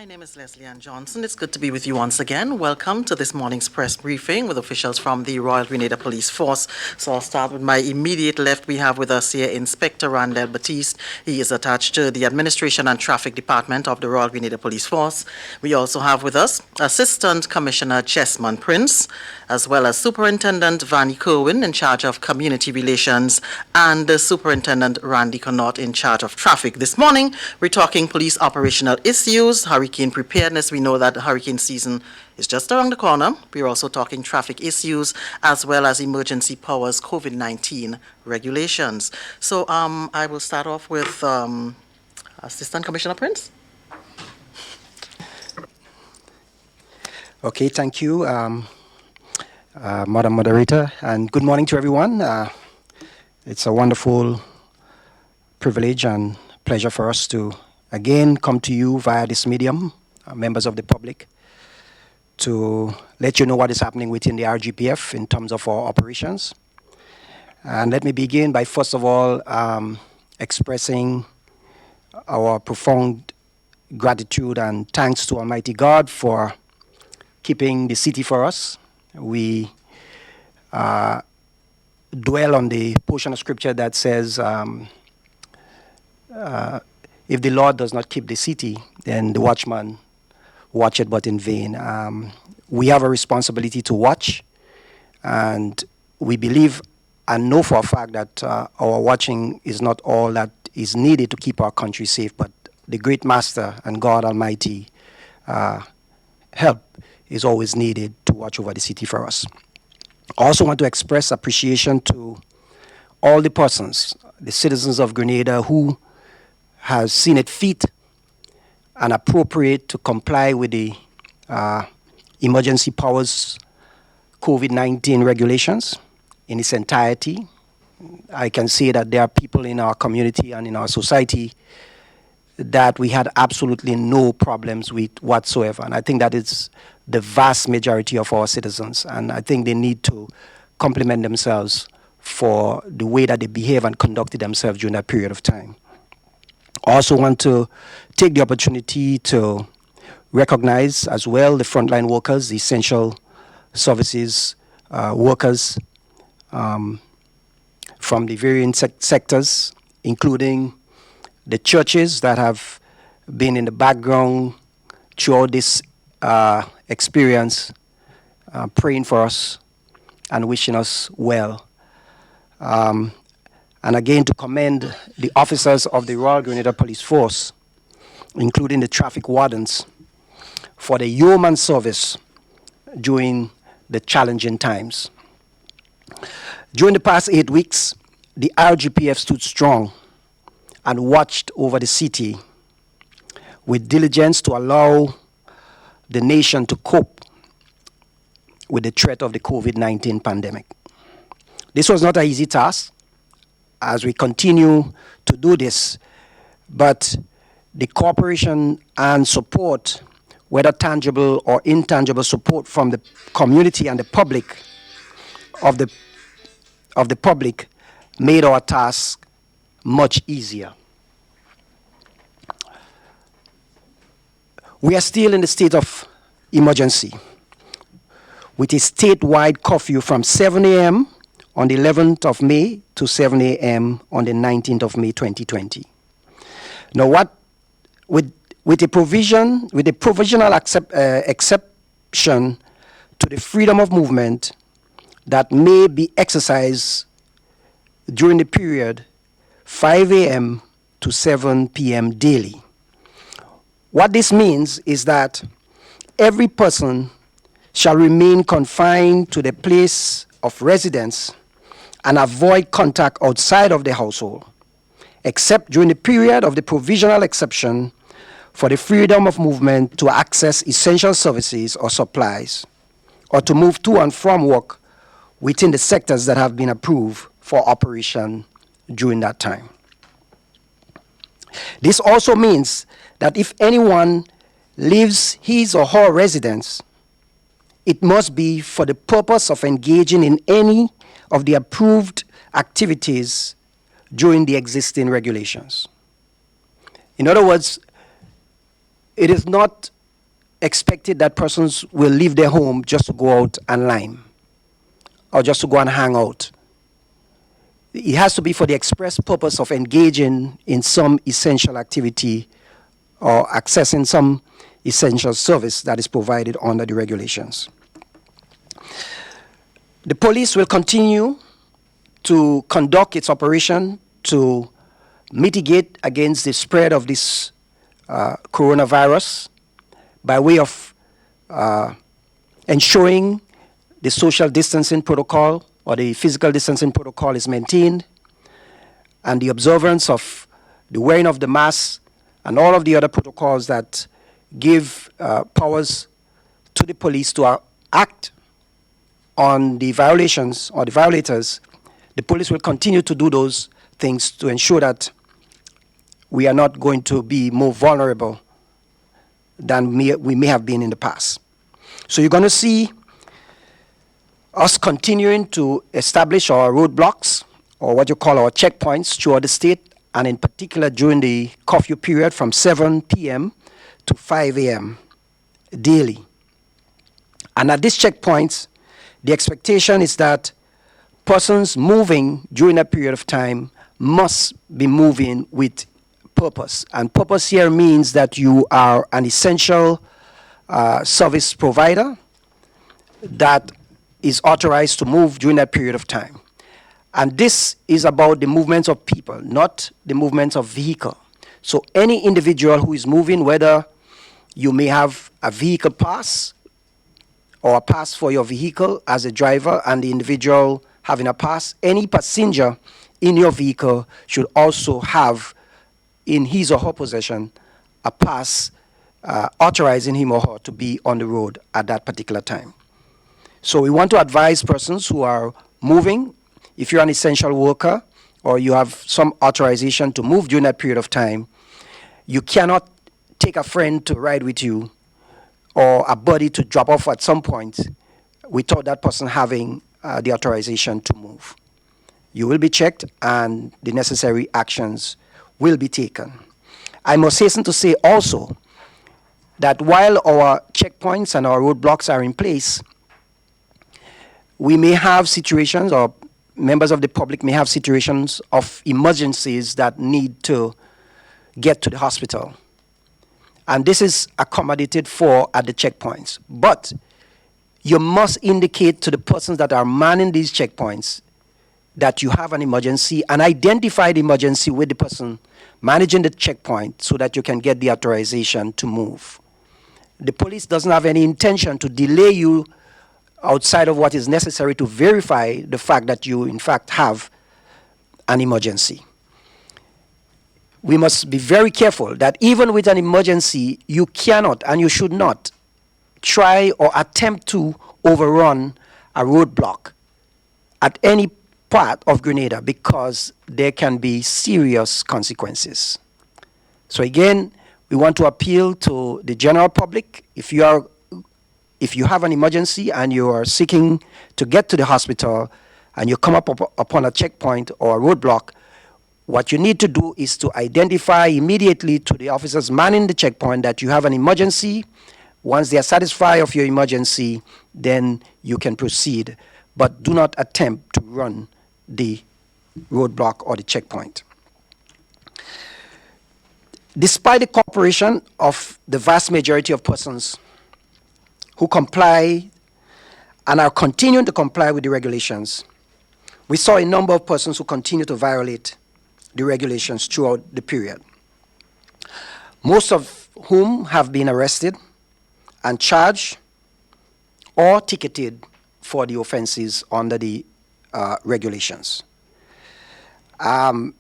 My name is Leslie Ann Johnson. It's good to be with you once again. Welcome to this morning's press briefing with officials from the Royal Grenada Police Force. So I'll start with my immediate left. We have with us here Inspector Randall Batiste. He is attached to the Administration and Traffic Department of the Royal Grenada Police Force. We also have with us Assistant Commissioner Chessman Prince, as well as Superintendent Vanny Kerwin in charge of Community Relations, and Superintendent Randy Connaught in charge of Traffic. This morning, we're talking police operational issues, hurricane preparedness. We know that the hurricane season is just around the corner. We're also talking traffic issues as well as emergency powers, COVID-19 regulations. So I will start off with Assistant Commissioner Prince. Okay, thank you, Madam Moderator, and good morning to everyone. It's a wonderful privilege and pleasure for us to again come to you via this medium, members of the public, to let you know what is happening within the RGPF in terms of our operations. And let me begin by first of all expressing our profound gratitude and thanks to Almighty God for keeping the city for us. We dwell on the portion of scripture that says, if the Lord does not keep the city, then the watchman watcheth but in vain. We have a responsibility to watch, and we believe and know for a fact that our watching is not all that is needed to keep our country safe, but the great Master and God Almighty help is always needed to watch over the city for us. I also want to express appreciation to all the persons, the citizens of Grenada, who has seen it fit and appropriate to comply with the emergency powers COVID-19 regulations in its entirety. I can say that there are people in our community and in our society that we had absolutely no problems with whatsoever. And I think that is the vast majority of our citizens. And I think they need to compliment themselves for the way that they behave and conducted themselves during that period of time. I also want to take the opportunity to recognize as well the frontline workers, the essential services workers from the various sectors, including the churches that have been in the background throughout this experience, praying for us and wishing us well. And again, to commend the officers of the Royal Grenada Police Force, including the traffic wardens, for the yeoman service during the challenging times. During the past 8 weeks, the RGPF stood strong and watched over the city with diligence to allow the nation to cope with the threat of the COVID-19 pandemic. This was not an easy task as we continue to do this, but the cooperation and support, whether tangible or intangible support from the community and the public of the public, made our task much easier. We are still in the state of emergency with a statewide curfew from 7 a.m. on the 11th of May to 7 a.m. on the 19th of May 2020. Now, with the provisional exception to the freedom of movement that may be exercised during the period 5 a.m. to 7 p.m. daily. What this means is that every person shall remain confined to the place of residence and avoid contact outside of the household, except during the period of the provisional exception for the freedom of movement to access essential services or supplies, or to move to and from work within the sectors that have been approved for operation during that time. This also means that if anyone leaves his or her residence, it must be for the purpose of engaging in any of the approved activities during the existing regulations. In other words, it is not expected that persons will leave their home just to go out and lime or just to go and hang out. It has to be for the express purpose of engaging in some essential activity or accessing some essential service that is provided under the regulations. The police will continue to conduct its operation to mitigate against the spread of this coronavirus by way of ensuring the social distancing protocol or the physical distancing protocol is maintained, and the observance of the wearing of the mask and all of the other protocols that give powers to the police to act on the violations or the violators. The police will continue to do those things to ensure that we are not going to be more vulnerable than we may have been in the past. So you're going to see us continuing to establish our roadblocks, or what you call our checkpoints, throughout the state, and in particular during the curfew period from 7 p.m. to 5 a.m. daily. And at these checkpoints, the expectation is that persons moving during that period of time must be moving with purpose. And purpose here means that you are an essential service provider that is authorized to move during that period of time. And this is about the movements of people, not the movements of vehicle. So any individual who is moving, whether you may have a vehicle pass or a pass for your vehicle as a driver and the individual having a pass, any passenger in your vehicle should also have in his or her possession a pass authorizing him or her to be on the road at that particular time. So we want to advise persons who are moving, if you're an essential worker or you have some authorization to move during that period of time, you cannot take a friend to ride with you or a buddy to drop off at some point without that person having the authorization to move. You will be checked and the necessary actions will be taken. I must hasten to say also that while our checkpoints and our roadblocks are in place, we may have situations, or members of the public may have situations of emergencies that need to get to the hospital. And this is accommodated for at the checkpoints. But you must indicate to the persons that are manning these checkpoints that you have an emergency and identify the emergency with the person managing the checkpoint so that you can get the authorization to move. The police doesn't have any intention to delay you outside of what is necessary to verify the fact that you in fact have an emergency. We must be very careful that even with an emergency, you cannot and you should not try or attempt to overrun a roadblock at any part of Grenada, because there can be serious consequences. So again, we want to appeal to the general public. If you have an emergency and you are seeking to get to the hospital and you come upon a checkpoint or a roadblock, what you need to do is to identify immediately to the officers manning the checkpoint that you have an emergency. Once they are satisfied of your emergency, then you can proceed. But do not attempt to run the roadblock or the checkpoint. Despite the cooperation of the vast majority of persons who comply and are continuing to comply with the regulations, we saw a number of persons who continue to violate the regulations throughout the period, most of whom have been arrested and charged or ticketed for the offenses under the regulations. I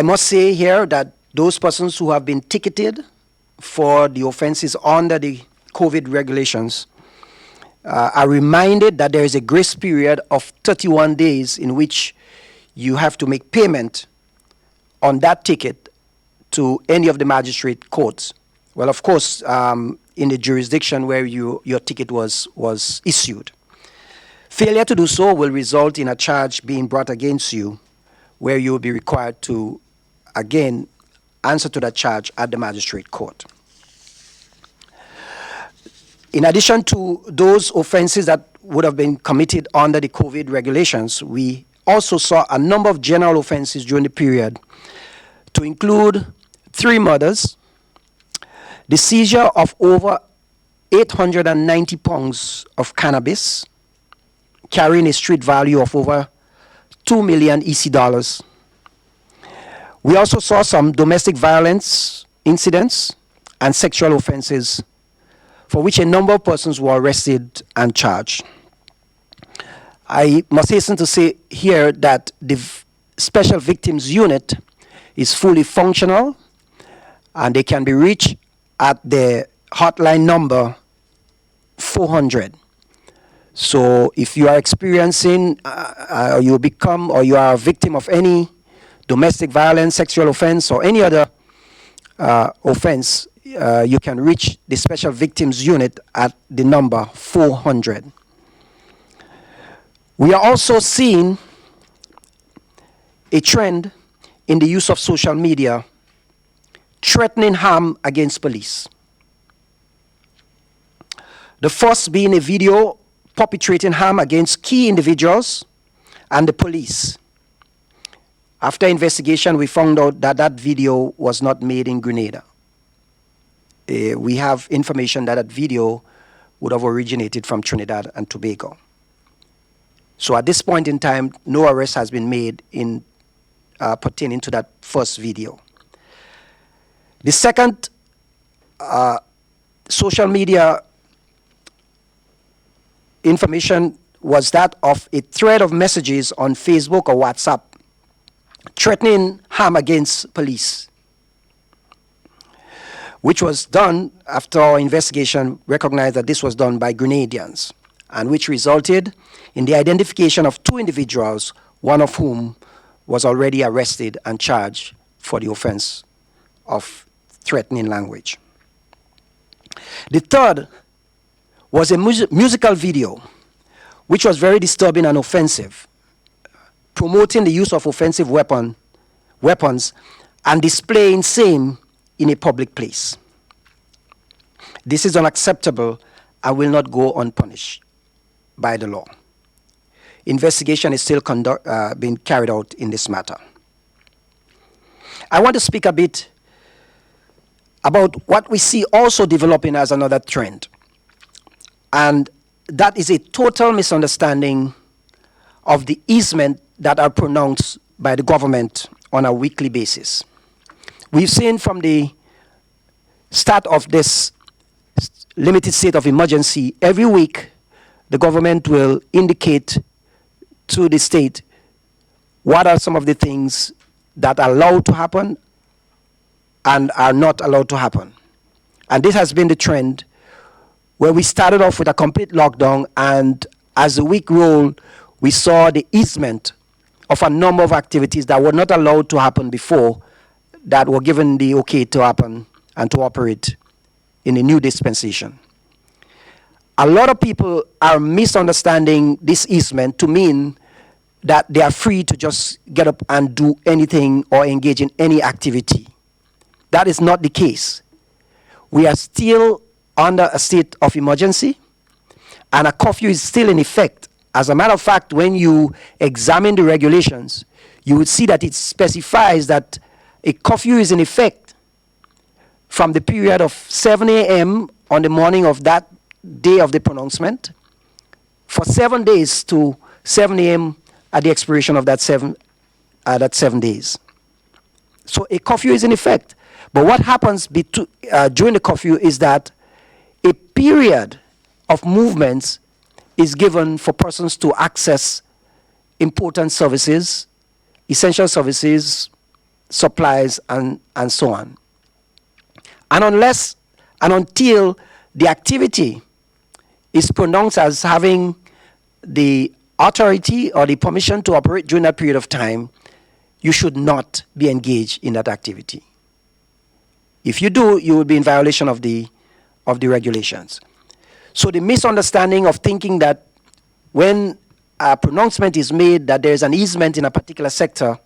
must say here that those persons who have been ticketed for the offenses under the COVID regulations are reminded that there is a grace period of 31 days in which you have to make payment on that ticket to any of the magistrate courts. Well, of course, in the jurisdiction where your ticket was issued. Failure to do so will result in a charge being brought against you, where you will be required to, again, answer to that charge at the magistrate court. In addition to those offenses that would have been committed under the COVID regulations, we also saw a number of general offenses during the period, to include 3 murders, the seizure of over 890 pounds of cannabis, carrying a street value of over 2 million EC dollars. We also saw some domestic violence incidents and sexual offenses for which a number of persons were arrested and charged. I must hasten to say here that the Special Victims Unit is fully functional, and they can be reached at the hotline number 400. So if you are experiencing, you become or you are a victim of any domestic violence, sexual offense, or any other offense, you can reach the Special Victims Unit at the number 400. We are also seeing a trend in the use of social media threatening harm against police. The first being a video perpetrating harm against key individuals and the police. After investigation, we found out that that video was not made in Grenada. We have information that that video would have originated from Trinidad and Tobago. So at this point in time, no arrest has been made in pertaining to that first video. The second social media information was that of a thread of messages on Facebook or WhatsApp threatening harm against police, which was done after our investigation recognized that this was done by Grenadians, and which resulted in the identification of 2 individuals, one of whom was already arrested and charged for the offense of threatening language. The third was a musical video, which was very disturbing and offensive, promoting the use of offensive weapons and displaying same in a public place. This is unacceptable and will not go unpunished by the law. Investigation is still being carried out in this matter. I want to speak a bit about what we see also developing as another trend, and that is a total misunderstanding of the easement that are pronounced by the government on a weekly basis. We've seen from the start of this limited state of emergency, every week the government will indicate to the state what are some of the things that are allowed to happen and are not allowed to happen. And this has been the trend, where we started off with a complete lockdown, and as the week rolled, we saw the easement of a number of activities that were not allowed to happen before, that were given the okay to happen and to operate in the new dispensation. A lot of people are misunderstanding this easement to mean that they are free to just get up and do anything or engage in any activity. That is not the case. We are still under a state of emergency, and a curfew is still in effect. As a matter of fact, when you examine the regulations, you would see that it specifies that a curfew is in effect from the period of 7 a.m. on the morning of that day of the pronouncement for 7 days to 7 a.m. at the expiration of that 7 days. So a curfew is in effect. But what happens during the curfew is that a period of movements is given for persons to access important services, essential services, supplies, and so on. And unless and until the activity is pronounced as having the authority or the permission to operate during that period of time, you should not be engaged in that activity. If you do, you will be in violation of the regulations. So the misunderstanding of thinking that when a pronouncement is made that there is an easement in a particular sector,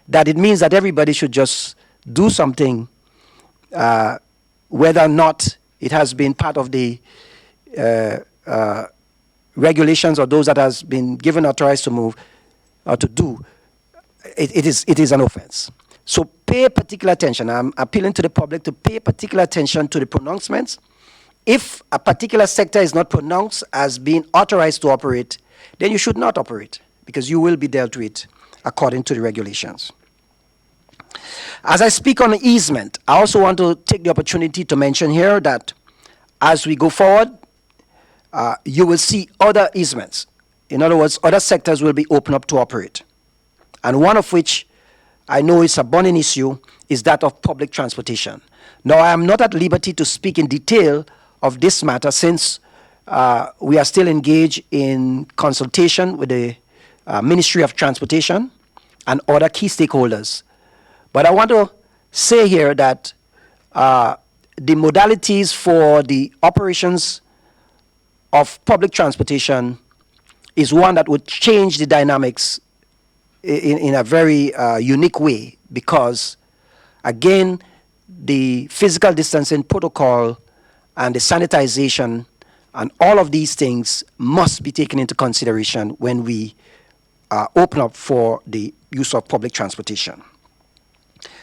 that it means that everybody should just do something, whether or not it has been part of the regulations or those that has been given authorized to move or to do, it is an offense. So pay particular attention. I'm appealing to the public to pay particular attention to the pronouncements. If a particular sector is not pronounced as being authorized to operate, then you should not operate, because you will be dealt with according to the regulations. As I speak on easement, I also want to take the opportunity to mention here that as we go forward, you will see other easements. In other words, other sectors will be opened up to operate. And one of which I know is a burning issue is that of public transportation. Now, I am not at liberty to speak in detail of this matter, since we are still engaged in consultation with the Ministry of Transportation and other key stakeholders. But I want to say here that the modalities for the operations of public transportation is one that would change the dynamics in a very unique way, because, again, the physical distancing protocol and the sanitization and all of these things must be taken into consideration when we open up for the use of public transportation.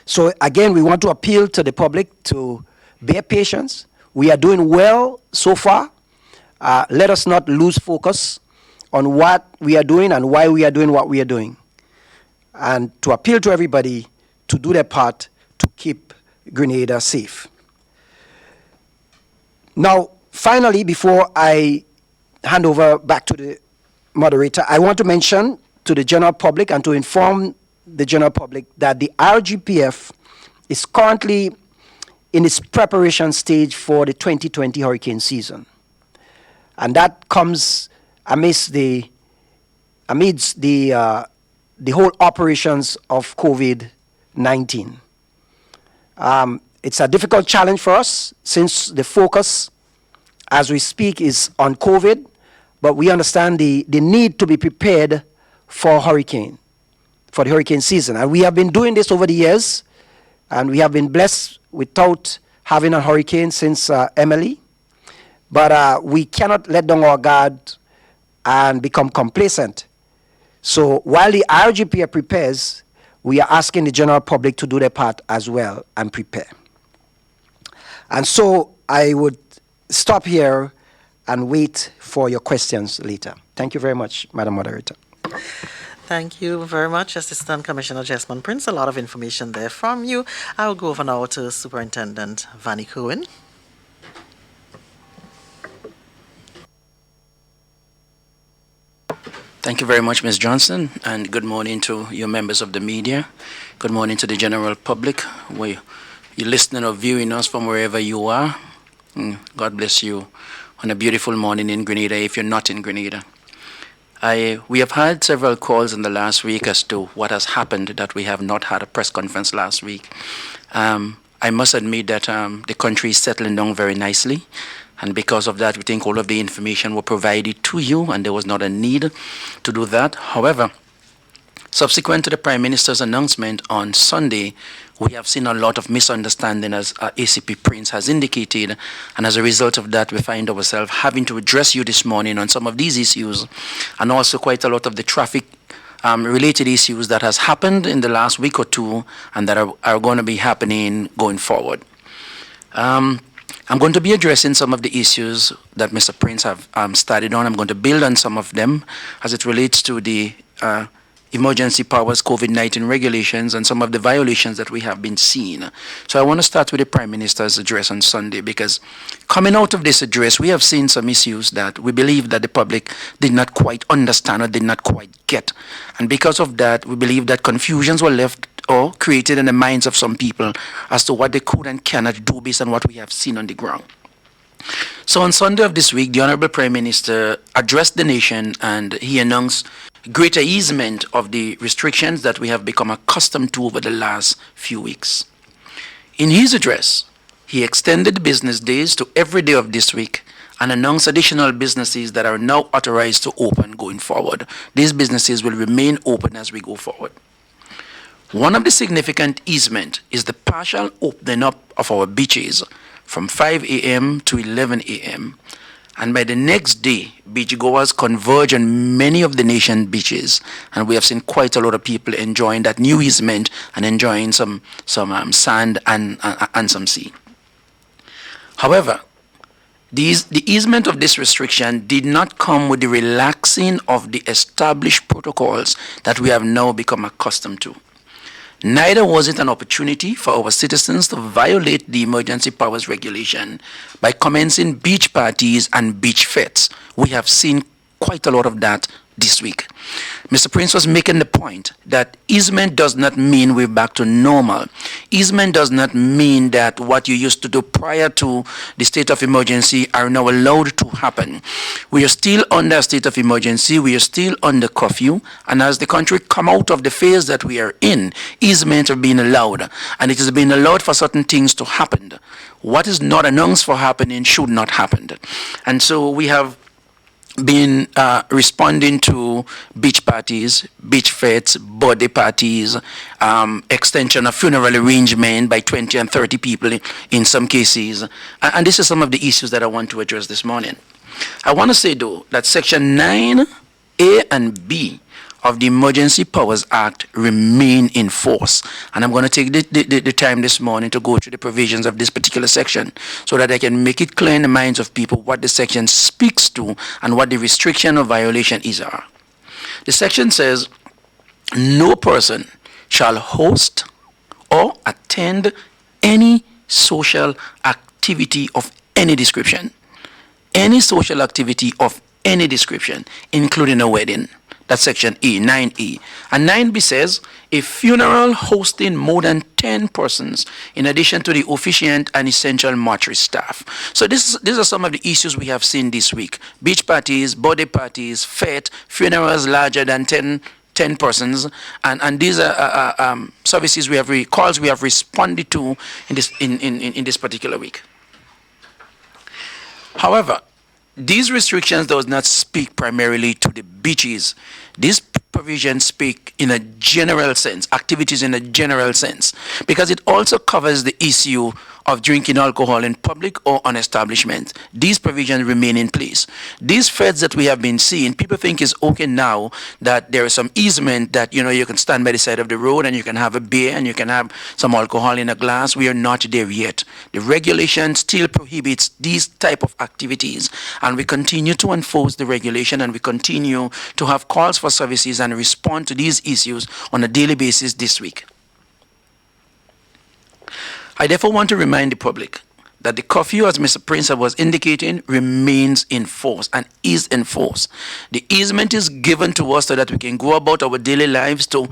So again, we want to appeal to the public to bear patience. We are doing well so far. Let us not lose focus on what we are doing and why we are doing what we are doing. And to appeal to everybody to do their part to keep Grenada safe. Now, finally, before I hand over back to the moderator, I want to mention to the general public and to inform the general public that the RGPF is currently in its preparation stage for the 2020 hurricane season. And that comes amidst the whole operations of COVID-19. It's a difficult challenge for us, since the focus as we speak is on COVID, but we understand the need to be prepared for the hurricane season. And we have been doing this over the years, and we have been blessed without having a hurricane since Emily. But we cannot let down our guard and become complacent. So while the RGPF prepares, we are asking the general public to do their part as well and prepare. And so I would stop here and wait for your questions later. Thank you very much, Madam Moderator. Thank you very much, Assistant Commissioner Jesmond Prince. A lot of information there from you. I will go over now to Superintendent Vanny Cohen. Thank you very much, Ms. Johnson, and good morning to your members of the media. Good morning to the general public. You're listening or viewing us from wherever you are. God bless you on a beautiful morning in Grenada, if you're not in Grenada. We have had several calls in the last week as to what has happened, that we have not had a press conference last week. I must admit that the country is settling down very nicely. And because of that, we think all of the information were provided to you, and there was not a need to do that. However, subsequent to the Prime Minister's announcement on Sunday, we have seen a lot of misunderstanding, as ACP Prince has indicated. And as a result of that, we find ourselves having to address you this morning on some of these issues, and also quite a lot of the traffic related issues that has happened in the last week or two, and that are going to be happening going forward. I'm going to be addressing some of the issues that Mr. Prince have started on. I'm going to build on some of them as it relates to the emergency powers COVID-19 regulations and some of the violations that we have been seeing. So I want to start with the Prime Minister's address on Sunday, because coming out of this address, we have seen some issues that we believe that the public did not quite understand or did not quite get. And because of that, we believe that confusions were left or created in the minds of some people as to what they could and cannot do based on what we have seen on the ground. So on Sunday of this week, the Honorable Prime Minister addressed the nation, and he announced greater easement of the restrictions that we have become accustomed to over the last few weeks. In his address, he extended business days to every day of this week and announced additional businesses that are now authorized to open going forward. These businesses will remain open as we go forward. One of the significant easement is the partial opening up of our beaches from 5 a.m. to 11 a.m. And by the next day, beachgoers converge on many of the nation's beaches, and we have seen quite a lot of people enjoying that new easement and enjoying some sand and some sea. However, the easement of this restriction did not come with the relaxing of the established protocols that we have now become accustomed to. Neither was it an opportunity for our citizens to violate the emergency powers regulation by commencing beach parties and beach fetes. We have seen quite a lot of that this week. Mr. Prince was making the point that easement does not mean we're back to normal. Easement does not mean that what you used to do prior to the state of emergency are now allowed to happen. We are still under a state of emergency. We are still under curfew. And as the country come out of the phase that we are in, easement are being allowed. And it is being allowed for certain things to happen. What is not announced for happening should not happen. And so we have been responding to beach parties, beach fetes, birthday parties, extension of funeral arrangement by 20 and 30 people in some cases. And this is some of the issues that I want to address this morning. I want to say, though, that Section 9A and B of the Emergency Powers Act remain in force. And I'm going to take the time this morning to go through the provisions of this particular section so that I can make it clear in the minds of people what the section speaks to and what the restriction or violation is are. The section says, no person shall host or attend any social activity of any description. Any social activity of any description, including a wedding. That's section E, 9E. And 9B says, a funeral hosting more than 10 persons, in addition to the officiant and essential mortuary staff. So these are some of the issues we have seen this week. Beach parties, birthday parties, fete, funerals larger than 10 persons, and these are services we have calls we have responded to in this particular week. However, these restrictions does not speak primarily to the beaches. These provisions speak in a general sense, activities in a general sense, because it also covers the issue of drinking alcohol in public or on establishment. These provisions remain in place. These fetes that we have been seeing, people think is okay now that there is some easement that, you can stand by the side of the road and you can have a beer and you can have some alcohol in a glass. We are not there yet. The regulation still prohibits these type of activities, and we continue to enforce the regulation, and we continue to have calls for services and respond to these issues on a daily basis this week. I therefore want to remind the public that the curfew, as Mr. Prince was indicating, remains in force and is in force. The easement is given to us so that we can go about our daily lives to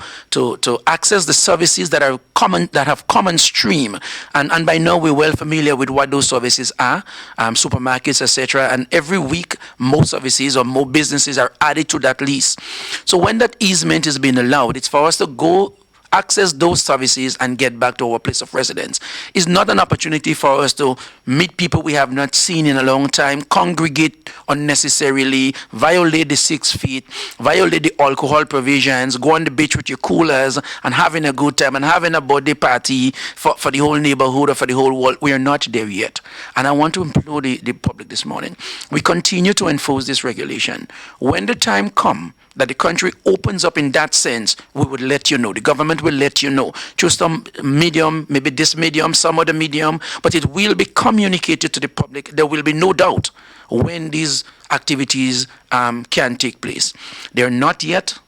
access the services that are common, that have common stream. And by now we're well familiar with what those services are, supermarkets, etc. And every week, more services or more businesses are added to that list. So when that easement is being allowed, it's for us to go access those services and get back to our place of residence. It's not an opportunity for us to meet people we have not seen in a long time, congregate unnecessarily, violate the 6 feet, violate the alcohol provisions, go on the beach with your coolers and having a good time and having a birthday party for the whole neighborhood or for the whole world. We are not there yet. And I want to implore the public this morning. We continue to enforce this regulation. When the time comes that the country opens up in that sense, we would let you know. The government will let you know. Through some medium, maybe this medium, some other medium, but it will be communicated to the public. There will be no doubt when these activities can take place. They are not yet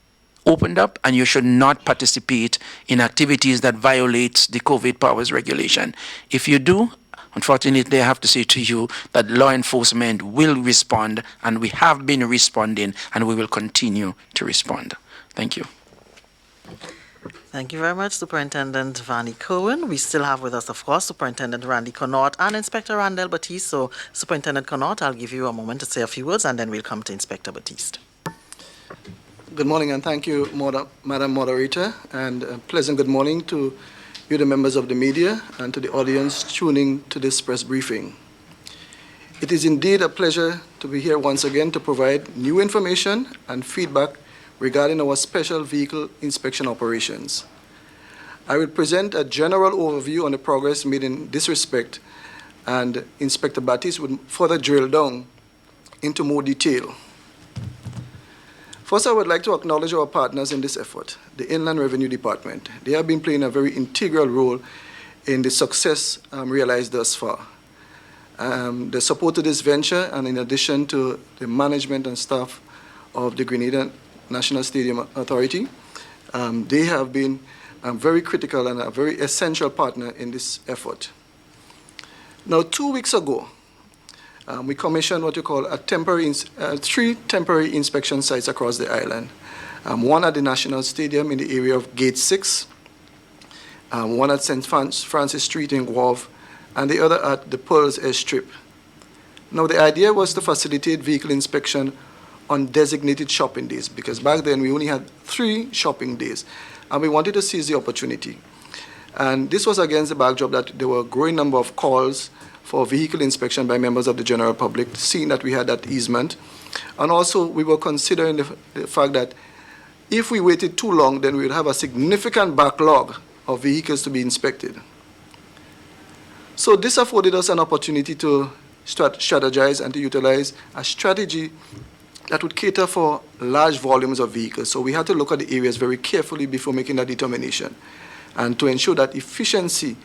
opened up, and you should not participate in activities that violate the COVID powers regulation. If you do, unfortunately, I have to say to you that law enforcement will respond, and we have been responding, and we will continue to respond. Thank you. Thank you very much, Superintendent Vanny Cohen. We still have with us, of course, Superintendent Randy Connaught and Inspector Randall Batiste. So, Superintendent Connaught, I'll give you a moment to say a few words, and then we'll come to Inspector Batiste. Good morning, and thank you, Madam Moderator, and a pleasant good morning to you, the members of the media, and to the audience tuning to this press briefing. It is indeed a pleasure to be here once again to provide new information and feedback regarding our special vehicle inspection operations. I will present a general overview on the progress made in this respect, and Inspector Batiste would further drill down into more detail. First, I would like to acknowledge our partners in this effort, the Inland Revenue Department. They have been playing a very integral role in the success realized thus far. They supported this venture, and in addition to the management and staff of the Grenada National Stadium Authority, they have been very critical and a very essential partner in this effort. Now, 2 weeks ago, we commissioned what you call three temporary inspection sites across the island. One at the National Stadium in the area of Gate 6, one at St. Francis Street in Guelph, and the other at the Pearls Airstrip. Now, the idea was to facilitate vehicle inspection on designated shopping days, because back then we only had 3 shopping days, and we wanted to seize the opportunity. And this was against the backdrop that there were a growing number of calls for vehicle inspection by members of the general public, seeing that we had that easement. And also, we were considering the fact that if we waited too long, then we would have a significant backlog of vehicles to be inspected. So this afforded us an opportunity to strategize and to utilize a strategy that would cater for large volumes of vehicles. So we had to look at the areas very carefully before making that determination, and to ensure that efficiency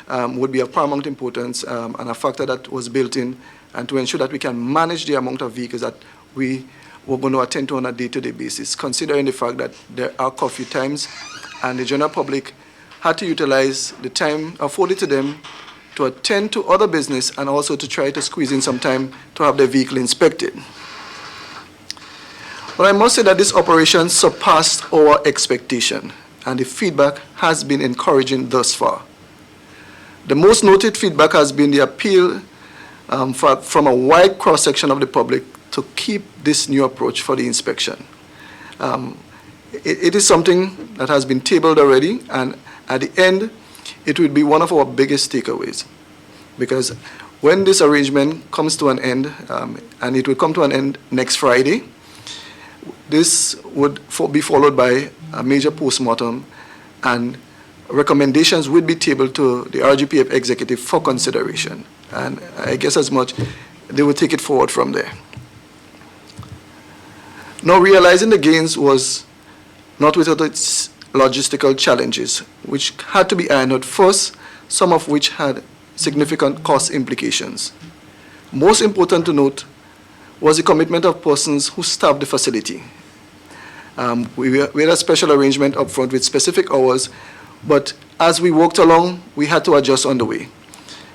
would be of paramount importance and a factor that was built in, and to ensure that we can manage the amount of vehicles that we were going to attend to on a day-to-day basis, considering the fact that there are curfew times, and the general public had to utilize the time afforded to them to attend to other business and also to try to squeeze in some time to have their vehicle inspected. But I must say that this operation surpassed our expectation, and the feedback has been encouraging thus far. The most noted feedback has been the appeal from a wide cross-section of the public to keep this new approach for the inspection. It is something that has been tabled already, and at the end, it will be one of our biggest takeaways. Because when this arrangement comes to an end, and it will come to an end next Friday, this would be followed by a major postmortem, and recommendations would be tabled to the RGPF executive for consideration. And I guess as much, they will take it forward from there. Now, realizing the gains was not without its logistical challenges, which had to be ironed out first, some of which had significant cost implications. Most important to note was the commitment of persons who staffed the facility. We had a special arrangement up front with specific hours, but as we walked along, we had to adjust on the way,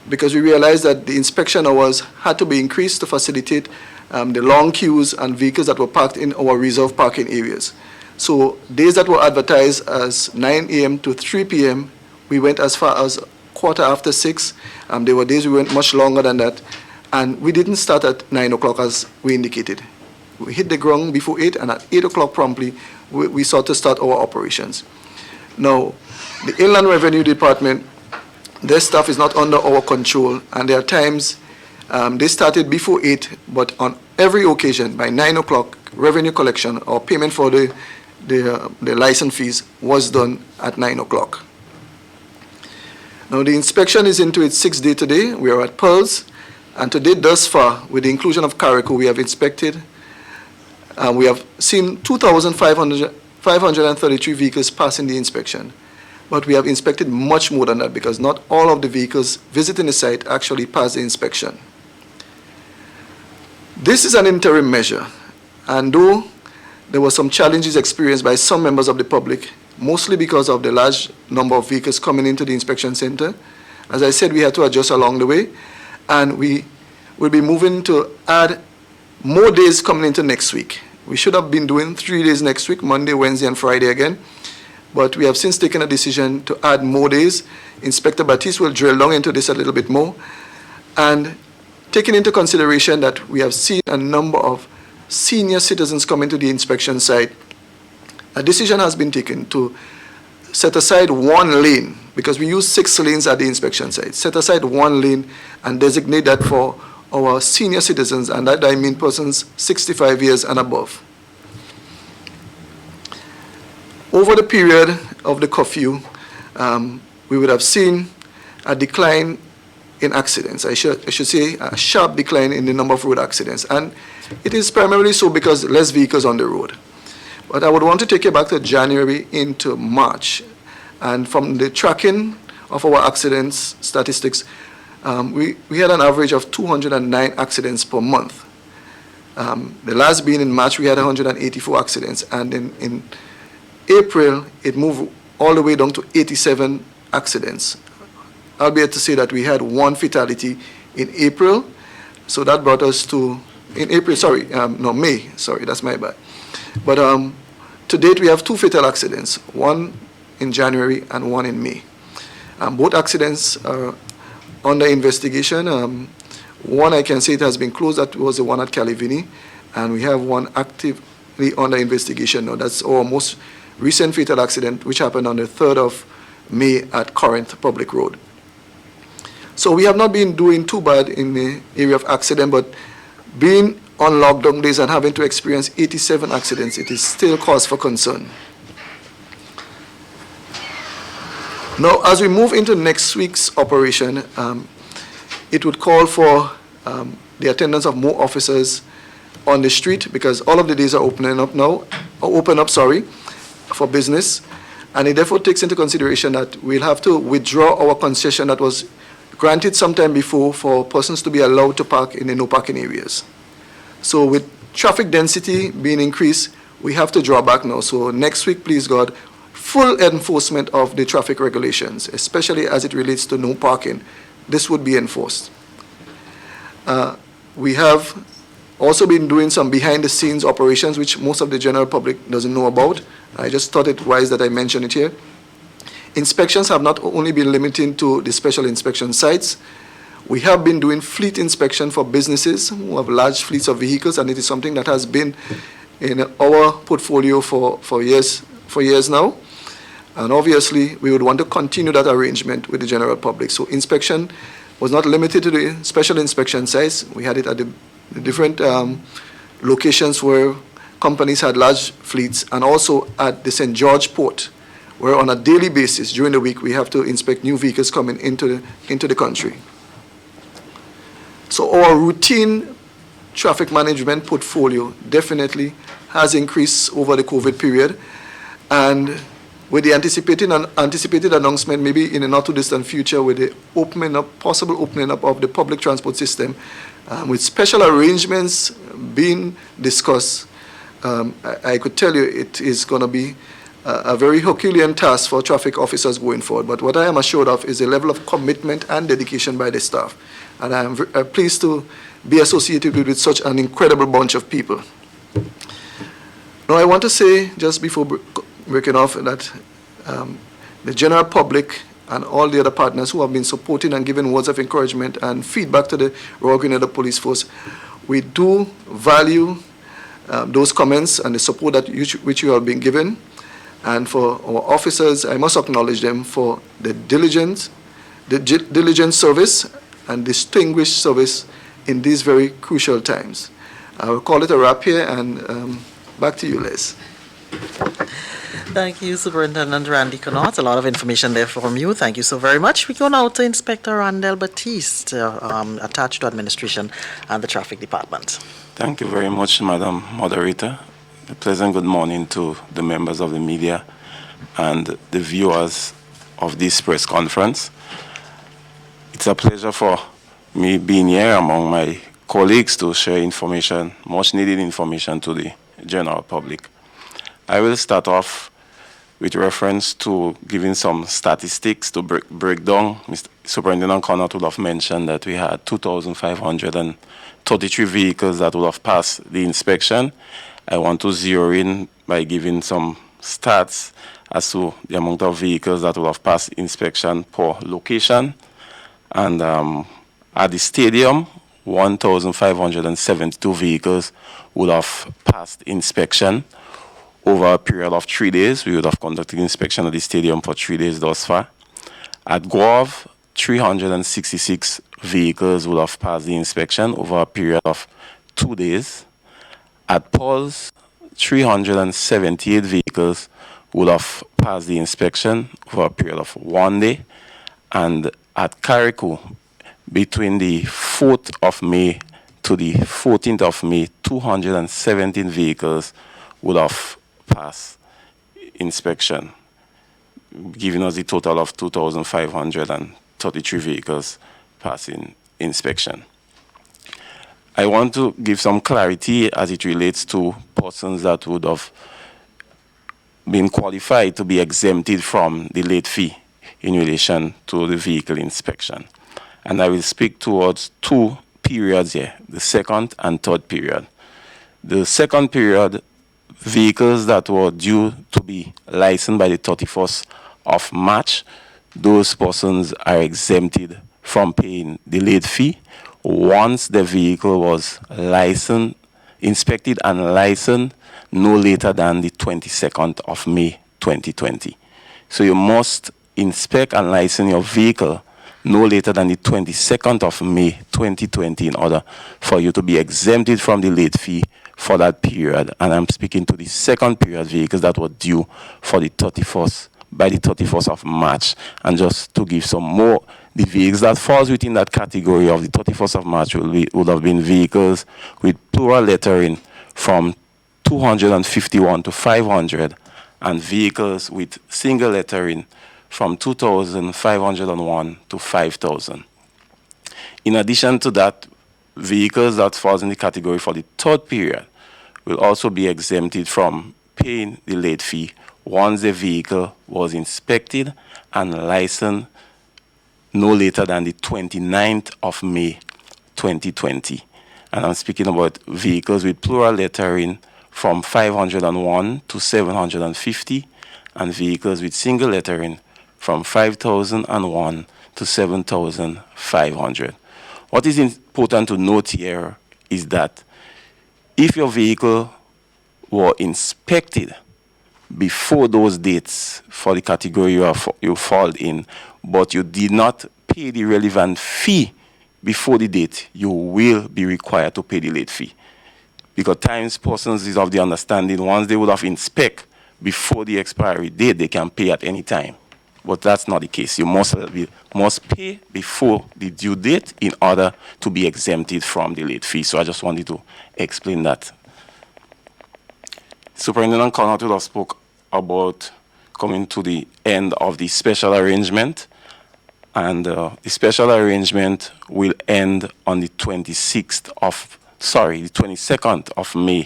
because we realized that the inspection hours had to be increased to facilitate the long queues and vehicles that were parked in our reserve parking areas. So days that were advertised as 9 a.m. to 3 p.m., we went as far as 6:15. There were days we went much longer than that, and we didn't start at 9 o'clock as we indicated. We hit the ground before 8, and at 8 o'clock promptly, we sought to start our operations. Now, the Inland Revenue Department, their staff is not under our control, and there are times they started before 8, but on every occasion, by 9 o'clock, revenue collection or payment for the license fees was done at 9 o'clock. Now, the inspection is into its 6th day today. We are at Pearls, and today, thus far, with the inclusion of Carrico, we have inspected, we have seen 2,533 vehicles passing the inspection. But we have inspected much more than that, because not all of the vehicles visiting the site actually pass the inspection. This is an interim measure, and though there were some challenges experienced by some members of the public, mostly because of the large number of vehicles coming into the inspection center, as I said, we had to adjust along the way, and we will be moving to add more days coming into next week. We should have been doing 3 days next week, Monday, Wednesday, and Friday again, but we have since taken a decision to add more days. Inspector Batiste will drill down into this a little bit more, and taking into consideration that we have seen a number of senior citizens coming to the inspection site, a decision has been taken to set aside 1 lane, because we use 6 lanes at the inspection site, set aside 1 lane and designate that for our senior citizens, and that I mean persons 65 years and above. Over the period of the curfew, we would have seen a decline in accidents. I should say a sharp decline in the number of road accidents. And it is primarily so because less vehicles on the road. But I would want to take you back to January into March. And from the tracking of our accidents statistics, we had an average of 209 accidents per month. The last being in March, we had 184 accidents. And in April, it moved all the way down to 87 accidents. Albeit to say that we had one fatality in April. So that brought us to, May, sorry, that's my bad. But to date, we have 2 fatal accidents, one in January and one in May. Both accidents are under investigation. One, I can say it has been closed. That was the one at Calivini. And we have one actively under investigation now. That's our most recent fatal accident, which happened on the 3rd of May at Corinth Public Road. So we have not been doing too bad in the area of accident, but being on lockdown days and having to experience 87 accidents, it is still cause for concern. Now, as we move into next week's operation, it would call for the attendance of more officers on the street because all of the days are open up for business. And it therefore takes into consideration that we'll have to withdraw our concession that was granted sometime before for persons to be allowed to park in the no parking areas. So with traffic density being increased, we have to draw back now. So next week, please God, full enforcement of the traffic regulations, especially as it relates to no parking. This would be enforced. We have also been doing some behind-the-scenes operations, which most of the general public doesn't know about. I just thought it wise that I mention it here. Inspections have not only been limited to the special inspection sites. We have been doing fleet inspection for businesses who have large fleets of vehicles, and it is something that has been in our portfolio for years now. And obviously, we would want to continue that arrangement with the general public. So inspection was not limited to the special inspection sites. We had it at the different locations where companies had large fleets, and also at the St. George Port, where on a daily basis during the week we have to inspect new vehicles coming into the country. So our routine traffic management portfolio definitely has increased over the COVID period, and with the anticipated announcement, maybe in a not too distant future, with the possible opening up of the public transport system, with special arrangements being discussed, I could tell you it is going to be a very Herculean task for traffic officers going forward. But what I am assured of is a level of commitment and dedication by the staff. And I am pleased to be associated with such an incredible bunch of people. Now, I want to say, just before breaking off, that the general public and all the other partners who have been supporting and giving words of encouragement and feedback to the Royal Grenada Police Force, we do value those comments and the support that which you have been given. And for our officers, I must acknowledge them for the diligent service and distinguished service in these very crucial times. I will call it a wrap here, and back to you, Les. Thank you, Superintendent Randy Connaught. A lot of information there from you. Thank you so very much. We go now to Inspector Randall Batiste, attached to administration and the traffic department. Thank you very much, Madam Moderator. A pleasant good morning to the members of the media and the viewers of this press conference. It's a pleasure for me being here among my colleagues to share information, much needed information to the general public. I will start off with reference to giving some statistics to break down. Mr. Superintendent Connaught would have mentioned that we had 2,533 vehicles that would have passed the inspection. I want to zero in by giving some stats as to the amount of vehicles that will have passed inspection per location. And at the stadium, 1,572 vehicles would have passed inspection over a period of 3 days. We would have conducted inspection at the stadium for 3 days thus far. At Grove, 366 vehicles would have passed the inspection over a period of 2 days. At Paul's, 378 vehicles would have passed the inspection for a period of 1 day. And at Carriacou, between the 4th of May to the 14th of May, 217 vehicles would have passed inspection, giving us a total of 2,533 vehicles passing inspection. I want to give some clarity as it relates to persons that would have been qualified to be exempted from the late fee in relation to the vehicle inspection. And I will speak towards two periods here, the second and third period. The second period, vehicles that were due to be licensed by the 31st of March, those persons are exempted from paying the late fee once the vehicle was licensed, inspected and licensed no later than the 22nd of May 2020. So you must inspect and license your vehicle no later than the 22nd of May 2020 in order for you to be exempted from the late fee for that period. And I'm speaking to the second period vehicles that were due for the 31st, by the 31st of March. And just to give some more, the vehicles that falls within that category of the 31st of March would have been vehicles with plural lettering from 251 to 500, and vehicles with single lettering from 2,501 to 5,000. In addition to that, vehicles that falls in the category for the third period will also be exempted from paying the late fee once the vehicle was inspected and licensed no later than the 29th of May 2020. And I'm speaking about vehicles with plural lettering from 501 to 750, and vehicles with single lettering from 5,001 to 7,500. What is important to note here is that if your vehicle were inspected before those dates for the category you fall in, but you did not pay the relevant fee before the date, you will be required to pay the late fee. Because times persons is of the understanding once they would have inspect before the expiry date, they can pay at any time. But that's not the case. You must pay before the due date in order to be exempted from the late fee. So I just wanted to explain that. Superintendent Connaught would have spoke about coming to the end of the special arrangement. And the special arrangement will end on the 22nd of May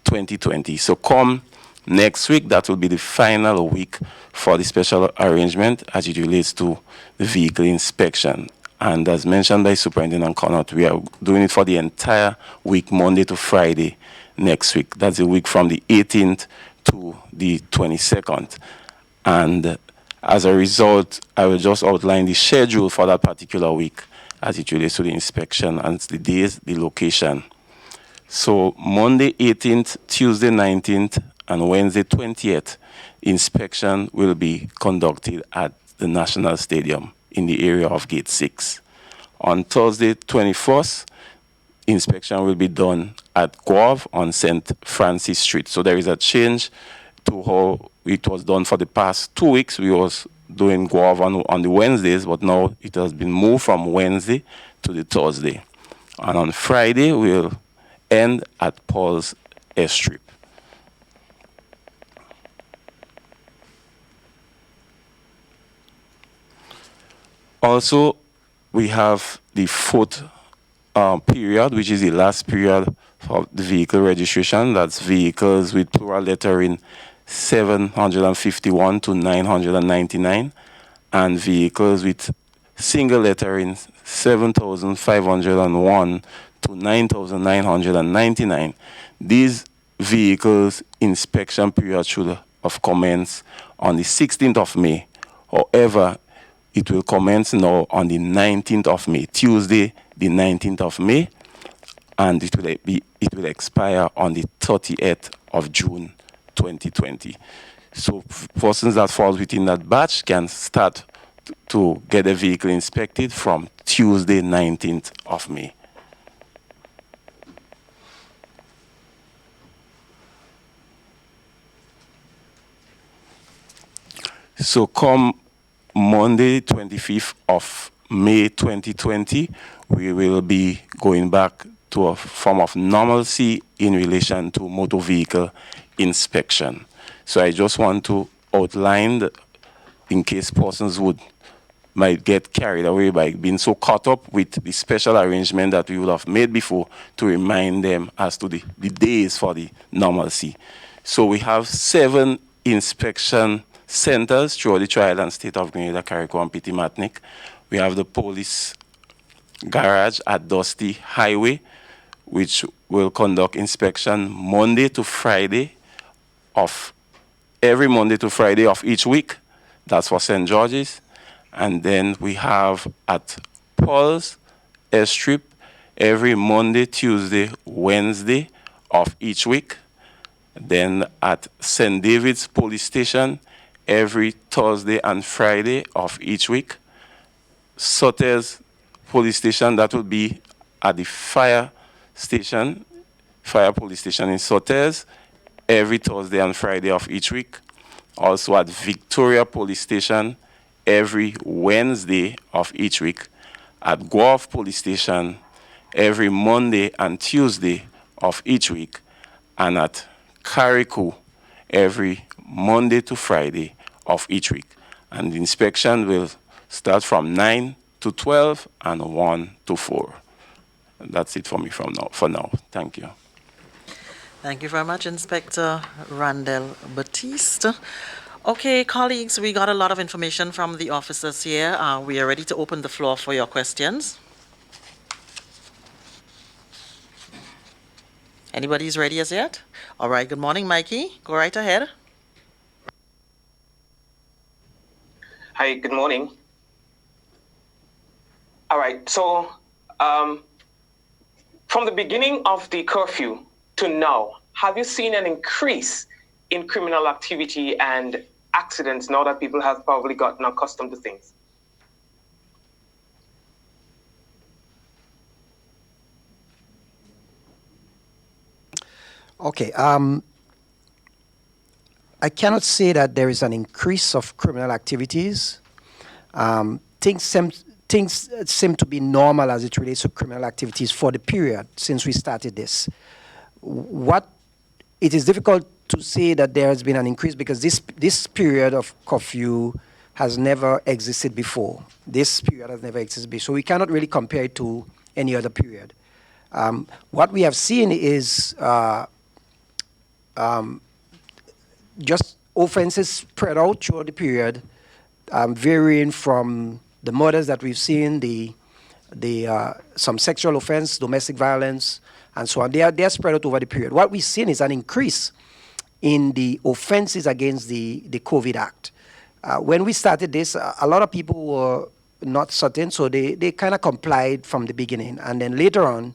2020. So come next week, that will be the final week for the special arrangement as it relates to the vehicle inspection. And as mentioned by Superintendent Connaught, we are doing it for the entire week, Monday to Friday next week. That's the week from the 18th to the 22nd. And as a result, I will just outline the schedule for that particular week as it relates to the inspection and the days, the location. So Monday 18th, Tuesday 19th, and Wednesday 20th, inspection will be conducted at the National Stadium in the area of Gate 6. On Thursday 21st, inspection will be done at Guave on St. Francis Street. So there is a change to how it was done for the past 2 weeks. We was doing Guave on the Wednesdays, but now it has been moved from Wednesday to the Thursday. And on Friday, we'll end at Paul's Airstrip. Also, we have the fourth period, which is the last period for the vehicle registration. That's vehicles with plural lettering 751 to 999, and vehicles with single lettering 7,501 to 9,999. These vehicles inspection period should have commenced on the 16th of May. However, it will commence now on the 19th of May, Tuesday, the 19th of May, and it will expire on the 30th of June 2020. So persons that fall within that batch can start to get a vehicle inspected from Tuesday, 19th of May. So come Monday, 25th of May 2020, we will be going back to a form of normalcy in relation to motor vehicle inspection. So I just want to outline, in case persons might get carried away by being so caught up with the special arrangement that we would have made before, to remind them as to the days for the normalcy. So we have 7 inspection centers throughout the Tri-Island State of Grenada, Carriacou, and Petit-Martinique. We have the police garage at Dusty Highway, which will conduct inspection Monday to Friday every Monday to Friday of each week. That's for St. George's. And then we have at Paul's Airstrip every Monday, Tuesday, Wednesday of each week. Then at St. David's Police Station every Thursday and Friday of each week. Soters Police Station, that will be at the fire police station in Soters every Thursday and Friday of each week. Also at Victoria Police Station every Wednesday of each week. At Guelph Police Station every Monday and Tuesday of each week. And at Carriacou every Monday to Friday of each week. And the inspection will start from 9 to 12 and 1 to 4. That's it for me for now. Thank you. Thank you very much, Inspector Randall Batiste. Okay, colleagues, we got a lot of information from the officers here. We are ready to open the floor for your questions. Anybody's ready as yet? All right, good morning, Mikey. Go right ahead. Hi, good morning. All right, so from the beginning of the curfew to now, have you seen an increase in criminal activity and accidents now that people have probably gotten accustomed to things? Okay. I cannot say that there is an increase of criminal activities. Things seem to be normal as it relates to criminal activities for the period since we started this. It is difficult to say that there has been an increase because this period of curfew has never existed before. This period has never existed before, so we cannot really compare it to any other period. What we have seen is just offenses spread out throughout the period, varying from the murders that we've seen, some sexual offense, domestic violence, and so on. They are spread out over the period. What we've seen is an increase in the offenses against the COVID Act. When we started this, a lot of people were not certain, so they kind of complied from the beginning. And then later on,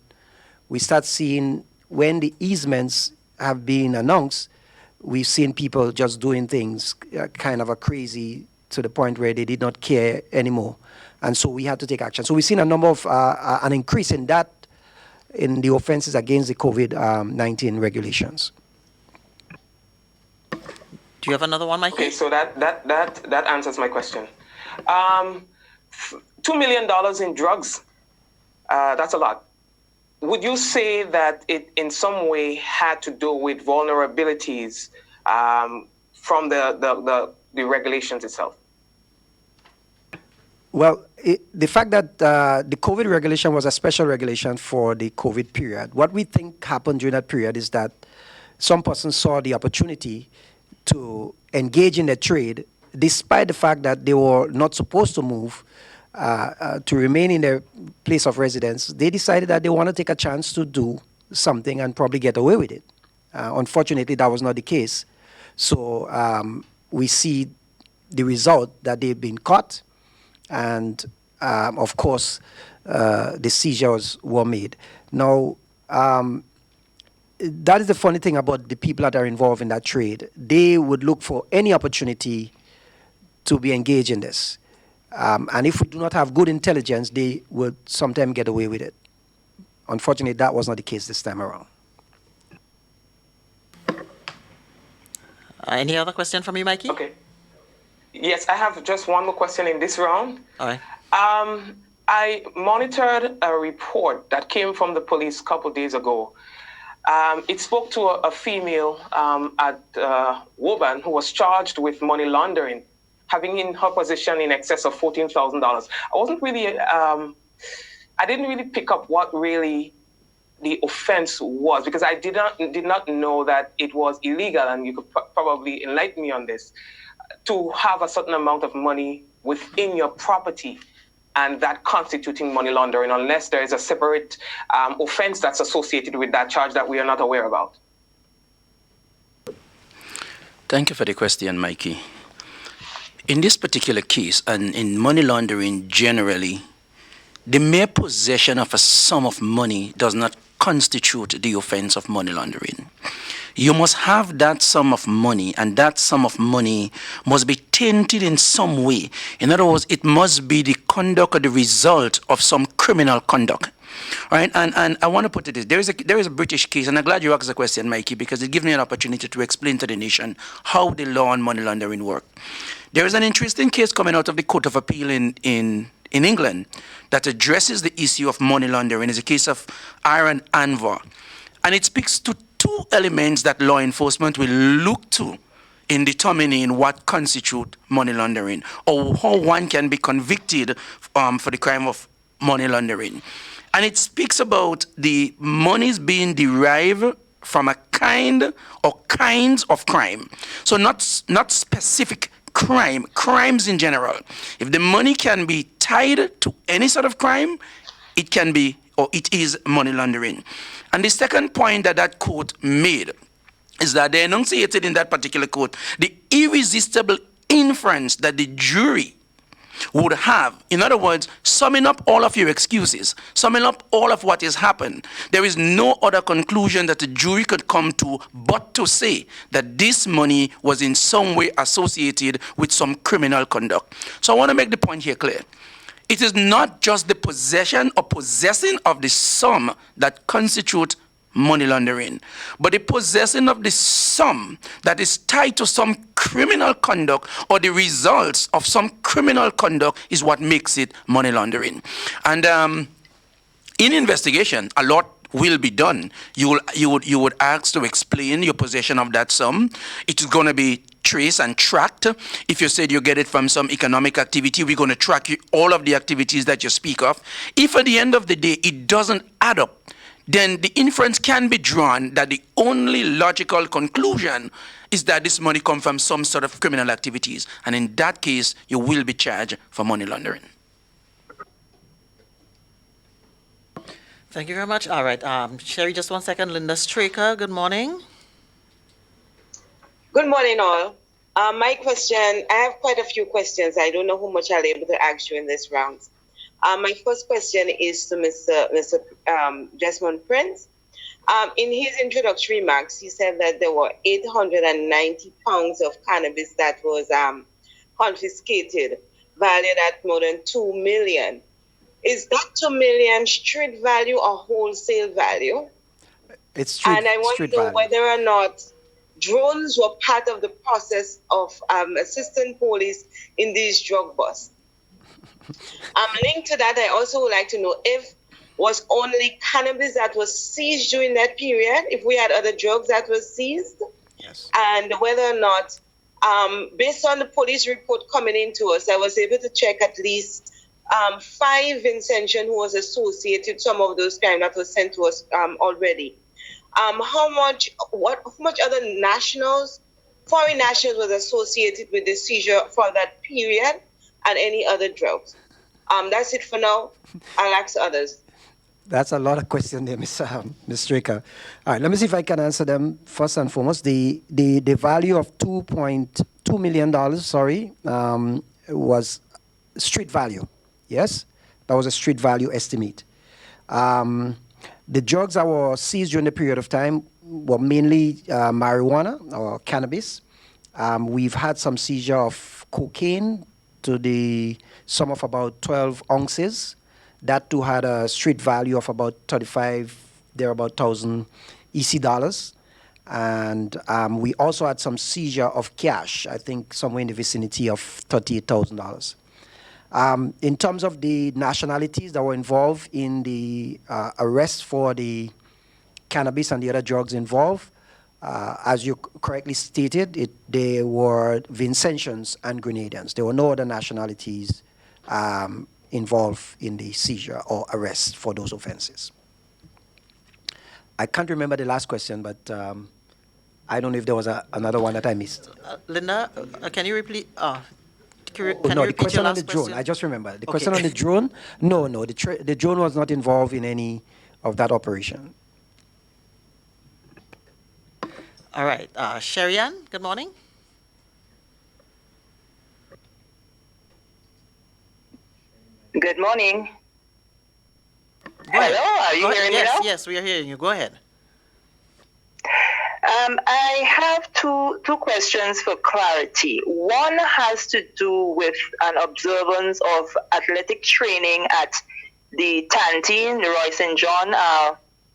we start seeing when the easements have been announced, we've seen people just doing things kind of crazy to the point where they did not care anymore. And so we had to take action. So we've seen a number of, an increase in that, in the offenses against the COVID-19 regulations. Do you have another one, Mikey? Okay, so that answers my question. $2 million in drugs, that's a lot. Would you say that it in some way had to do with vulnerabilities from the regulations itself? Well, the fact that the COVID regulation was a special regulation for the COVID period, what we think happened during that period is that some persons saw the opportunity to engage in the trade despite the fact that they were not supposed to move, to remain in their place of residence. They decided that they want to take a chance to do something and probably get away with it. Unfortunately, that was not the case. So we see the result that they've been caught, and of course, the seizures were made. Now, that is the funny thing about the people that are involved in that trade. They would look for any opportunity to be engaged in this. And if we do not have good intelligence, they would sometimes get away with it. Unfortunately, that was not the case this time around. Any other question from you, Mikey? Okay. Yes, I have just one more question in this round. All right. I monitored a report that came from the police a couple days ago. It spoke to a female at Woburn who was charged with money laundering, having in her possession in excess of $14,000. I didn't really pick up what really the offense was, because I did not know that it was illegal, and you could probably enlighten me on this, to have a certain amount of money within your property, and that constituting money laundering, unless there is a separate offense that's associated with that charge that we are not aware about. Thank you for the question, Mikey. In this particular case, and in money laundering generally, the mere possession of a sum of money does not constitute the offense of money laundering. You must have that sum of money, and that sum of money must be tainted in some way. In other words, it must be the conduct or the result of some criminal conduct. Right? And I want to put it this. There is a British case, and I'm glad you asked the question, Mikey, because it gives me an opportunity to explain to the nation how the law on money laundering works. There is an interesting case coming out of the Court of Appeal in England that addresses the issue of money laundering. It's a case of Aaron Anvar. And it speaks to two elements that law enforcement will look to in determining what constitutes money laundering, or how one can be convicted for the crime of money laundering. And it speaks about the monies being derived from a kind or kinds of crime. So not specific crime, crimes in general. If the money can be tied to any sort of crime, it can be, or it is, money laundering. And the second point that court made is that they enunciated in that particular court the irresistible inference that the jury would have. In other words, summing up all of your excuses, summing up all of what has happened, there is no other conclusion that the jury could come to but to say that this money was in some way associated with some criminal conduct. So I want to make the point here clear. It is not just the possession or possessing of the sum that constitute money laundering, but the possessing of the sum that is tied to some criminal conduct or the results of some criminal conduct is what makes it money laundering. And in investigation, a lot will be done. You would ask to explain your possession of that sum. It is going to be traced and tracked. If you said you get it from some economic activity, we're going to track all of the activities that you speak of. If at the end of the day it doesn't add up, then the inference can be drawn that the only logical conclusion is that this money comes from some sort of criminal activities. And in that case, you will be charged for money laundering. Thank you very much. All right. Sherry, just 1 second. Linda Straker, good morning. Good morning, all. My question, I have quite a few questions. I don't know how much I'll be able to ask you in this round. My first question is to Mr. Desmond Prince. In his introductory remarks, he said that there were 890 pounds of cannabis that was confiscated, valued at more than 2 million. Is that 2 million street value or wholesale value? It's street value. And I want to know whether or not drones were part of the process of assisting police in these drug busts. Linked to that, I also would like to know if was only cannabis that was seized during that period, if we had other drugs that were seized, yes, and whether or not, based on the police report coming into us, I was able to check at least 5 Vincentian who was associated with some of those crimes that was sent to us already. How much other nationals, foreign nationals, was associated with the seizure for that period, and any other drugs? That's it for now. I'll ask others. That's a lot of questions there, Ms. Straker. All right, let me see if I can answer them. First and foremost, the value of $2.2 million, was street value. Yes, that was a street value estimate. The drugs that were seized during the period of time were mainly marijuana or cannabis. We've had some seizure of cocaine to the sum of about 12 ounces. That too had a street value of about 1,000 EC dollars. And we also had some seizure of cash, I think somewhere in the vicinity of $38,000. In terms of the nationalities that were involved in the arrest for the cannabis and the other drugs involved, as you correctly stated, they were Vincentians and Grenadians. There were no other nationalities involved in the seizure or arrest for those offenses. I can't remember the last question, but I don't know if there was another one that I missed. Linda, can you repeat? Can No, you the repeat question your on the last drone. question? I just remember. The Okay. question on the drone, no, the drone was not involved in any of that operation. All right. Sherry-Ann, good morning. Good morning. Go ahead. Hello, are you Go ahead. hearing me Yes, now? yes, we are hearing you. Go ahead. I have two questions for clarity. One has to do with an observance of athletic training at the Tantine, the Roy St. John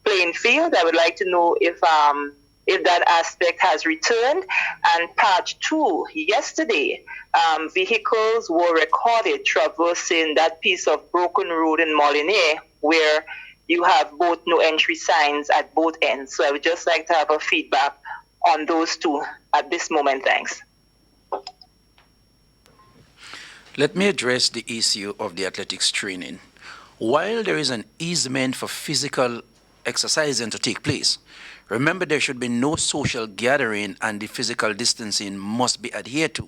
playing field. I would like to know if that aspect has returned. And part two, yesterday, vehicles were recorded traversing that piece of broken road in Molyneux where you have both no entry signs at both ends. So I would just like to have a feedback on those two at this moment. Thanks. Let me address the issue of the athletics training. While there is an easement for physical exercising to take place, remember there should be no social gathering and the physical distancing must be adhered to.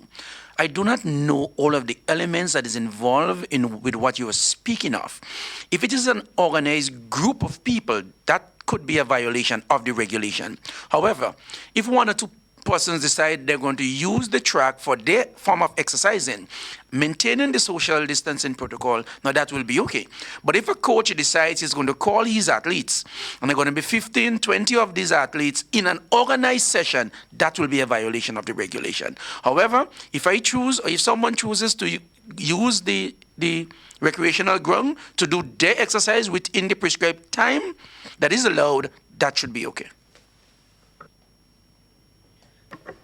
I do not know all of the elements that is involved with what you are speaking of. If it is an organized group of people, that could be a violation of the regulation. However, if one or two persons decide they're going to use the track for their form of exercising, maintaining the social distancing protocol, now that will be okay. But if a coach decides he's going to call his athletes, and there are going to be 15, 20 of these athletes in an organized session, that will be a violation of the regulation. However, if I choose, or if someone chooses to use the recreational ground to do their exercise within the prescribed time that is allowed, that should be okay.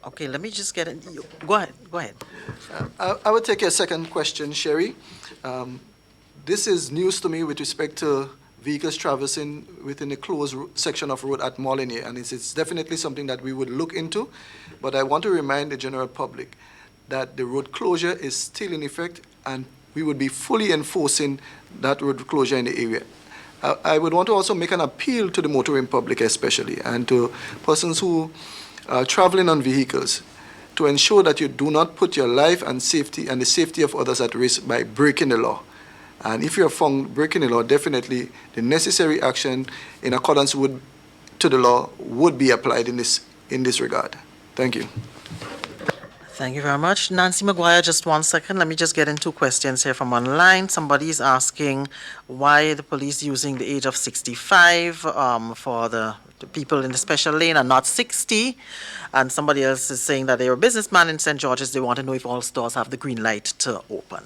Okay, let me just get in. Go ahead. Go ahead. I would take a second question, Sherry. This is news to me with respect to vehicles traversing within a closed section of road at Molyneux, and it's definitely something that we would look into. But I want to remind the general public that the road closure is still in effect, and we would be fully enforcing that road closure in the area. I would want to also make an appeal to the motoring public especially, and to persons who traveling on vehicles, to ensure that you do not put your life and safety and the safety of others at risk by breaking the law. And if you are found breaking the law, definitely the necessary action in accordance to the law would be applied in this regard. Thank you. Thank you very much. Nancy Maguire, just 1 second. Let me just get into questions here from online. Somebody is asking why the police using the age of 65 for the people in the special lane and not 60. And somebody else is saying that they're a businessman in St. George's. They want to know if all stores have the green light to open.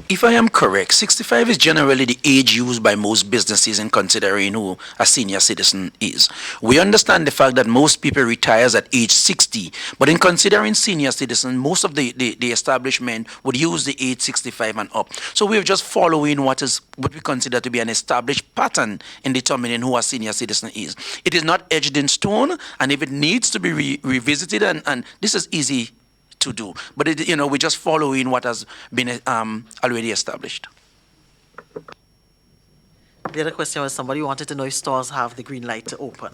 If I am correct, 65 is generally the age used by most businesses in considering who a senior citizen is. We understand the fact that most people retire at age 60, but in considering senior citizen, most of the establishment would use the age 65 and up. So we're just following what we consider to be an established pattern in determining who a senior citizen is. It is not etched in stone, and if it needs to be revisited, and this is easy to do, but we're just following what has been already established. The other question was somebody wanted to know if stores have the green light to open.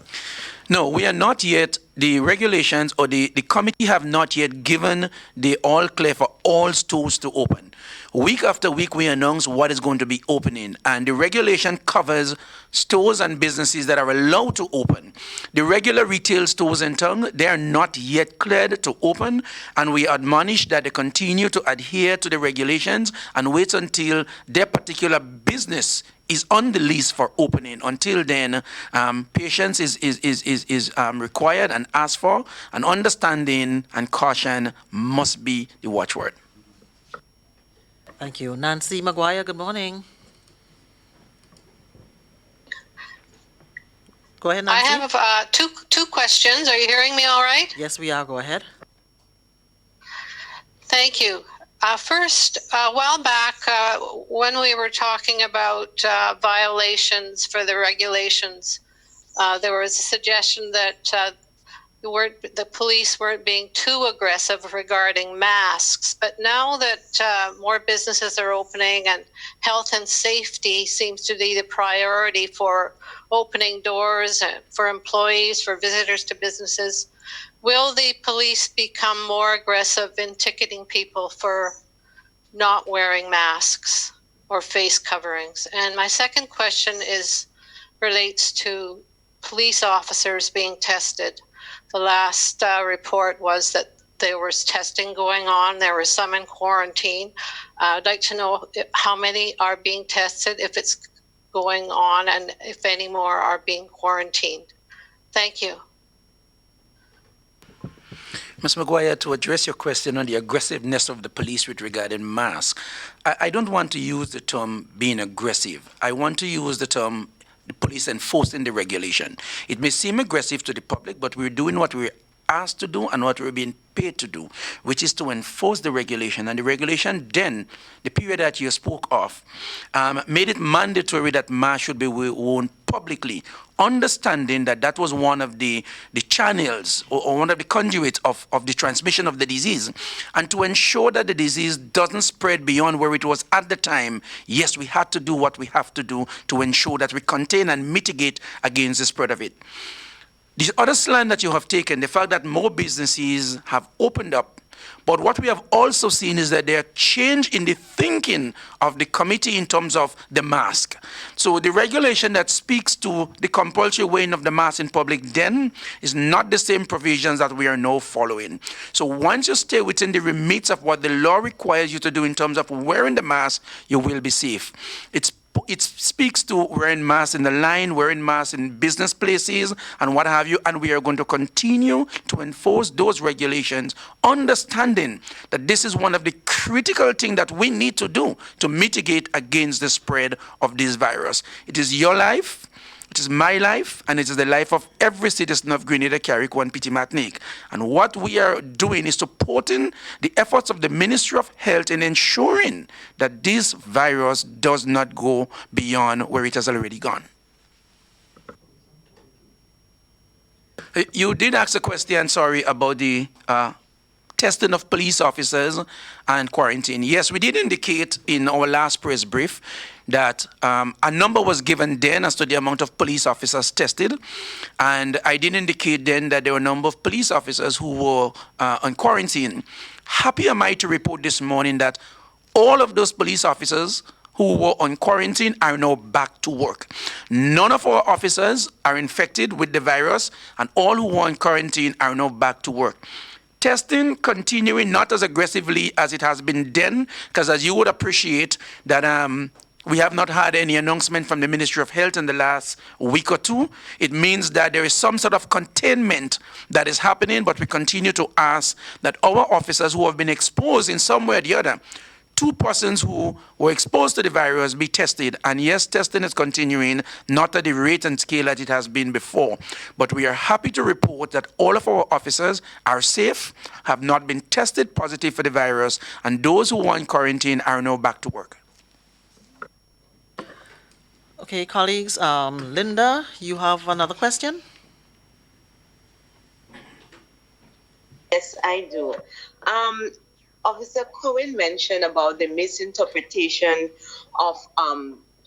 No, we are not yet. The regulations or the committee have not yet given the all clear for all stores to open. Week after week, we announce what is going to be opening, and the regulation covers stores and businesses that are allowed to open. The regular retail stores in town, they are not yet cleared to open, and we admonish that they continue to adhere to the regulations and wait until their particular business is on the list for opening. Until then, patience is required and asked for, and understanding and caution must be the watchword. Thank you. Nancy Maguire, good morning. Go ahead, Nancy. I have two questions. Are you hearing me all right? Yes, we are. Go ahead. Thank you. First, a while back, when we were talking about violations for the regulations, there was a suggestion that the police weren't being too aggressive regarding masks. But now that more businesses are opening and health and safety seems to be the priority for opening doors for employees, for visitors to businesses, will the police become more aggressive in ticketing people for not wearing masks or face coverings? And my second question relates to police officers being tested. The last report was that there was testing going on. There were some in quarantine. I'd like to know how many are being tested, if it's going on, and if any more are being quarantined. Thank you. Ms. McGuire, to address your question on the aggressiveness of the police with regarding masks, I don't want to use the term being aggressive. I want to use the term the police enforcing the regulation. It may seem aggressive to the public, but we're doing what we're asked to do and what we're being paid to do, which is to enforce the regulation. And the regulation then, the period that you spoke of, made it mandatory that masks should be worn publicly, understanding that that was one of the channels or one of the conduits of the transmission of the disease. And to ensure that the disease doesn't spread beyond where it was at the time, yes, we had to do what we have to do to ensure that we contain and mitigate against the spread of it. The other slant that you have taken, the fact that more businesses have opened up, but what we have also seen is that there are change in the thinking of the committee in terms of the mask. So the regulation that speaks to the compulsory wearing of the mask in public then is not the same provisions that we are now following. So once you stay within the remits of what the law requires you to do in terms of wearing the mask, you will be safe. It speaks to wearing masks in the line, wearing masks in business places, and what have you, and we are going to continue to enforce those regulations, understanding that this is one of the critical things that we need to do to mitigate against the spread of this virus. It is your life, it is my life, and it is the life of every citizen of Grenada, Carrick, and Petit Martinique. And what we are doing is supporting the efforts of the Ministry of Health in ensuring that this virus does not go beyond where it has already gone. You did ask a question, sorry, about the testing of police officers and quarantine. Yes, we did indicate in our last press brief that a number was given then as to the amount of police officers tested. And I did indicate then that there were a number of police officers who were on quarantine. Happy am I to report this morning that all of those police officers who were on quarantine are now back to work. None of our officers are infected with the virus, and all who were on quarantine are now back to work. Testing continuing not as aggressively as it has been then, because as you would appreciate that we have not had any announcement from the Ministry of Health in the last week or two. It means that there is some sort of containment that is happening, but we continue to ask that our officers who have been exposed in some way or the other, 2 persons who were exposed to the virus be tested. And yes, testing is continuing, not at the rate and scale that it has been before. But we are happy to report that all of our officers are safe, have not been tested positive for the virus, and those who were in quarantine are now back to work. Okay, colleagues, Linda, you have another question? Yes, I do. Officer Cohen mentioned about the misinterpretation of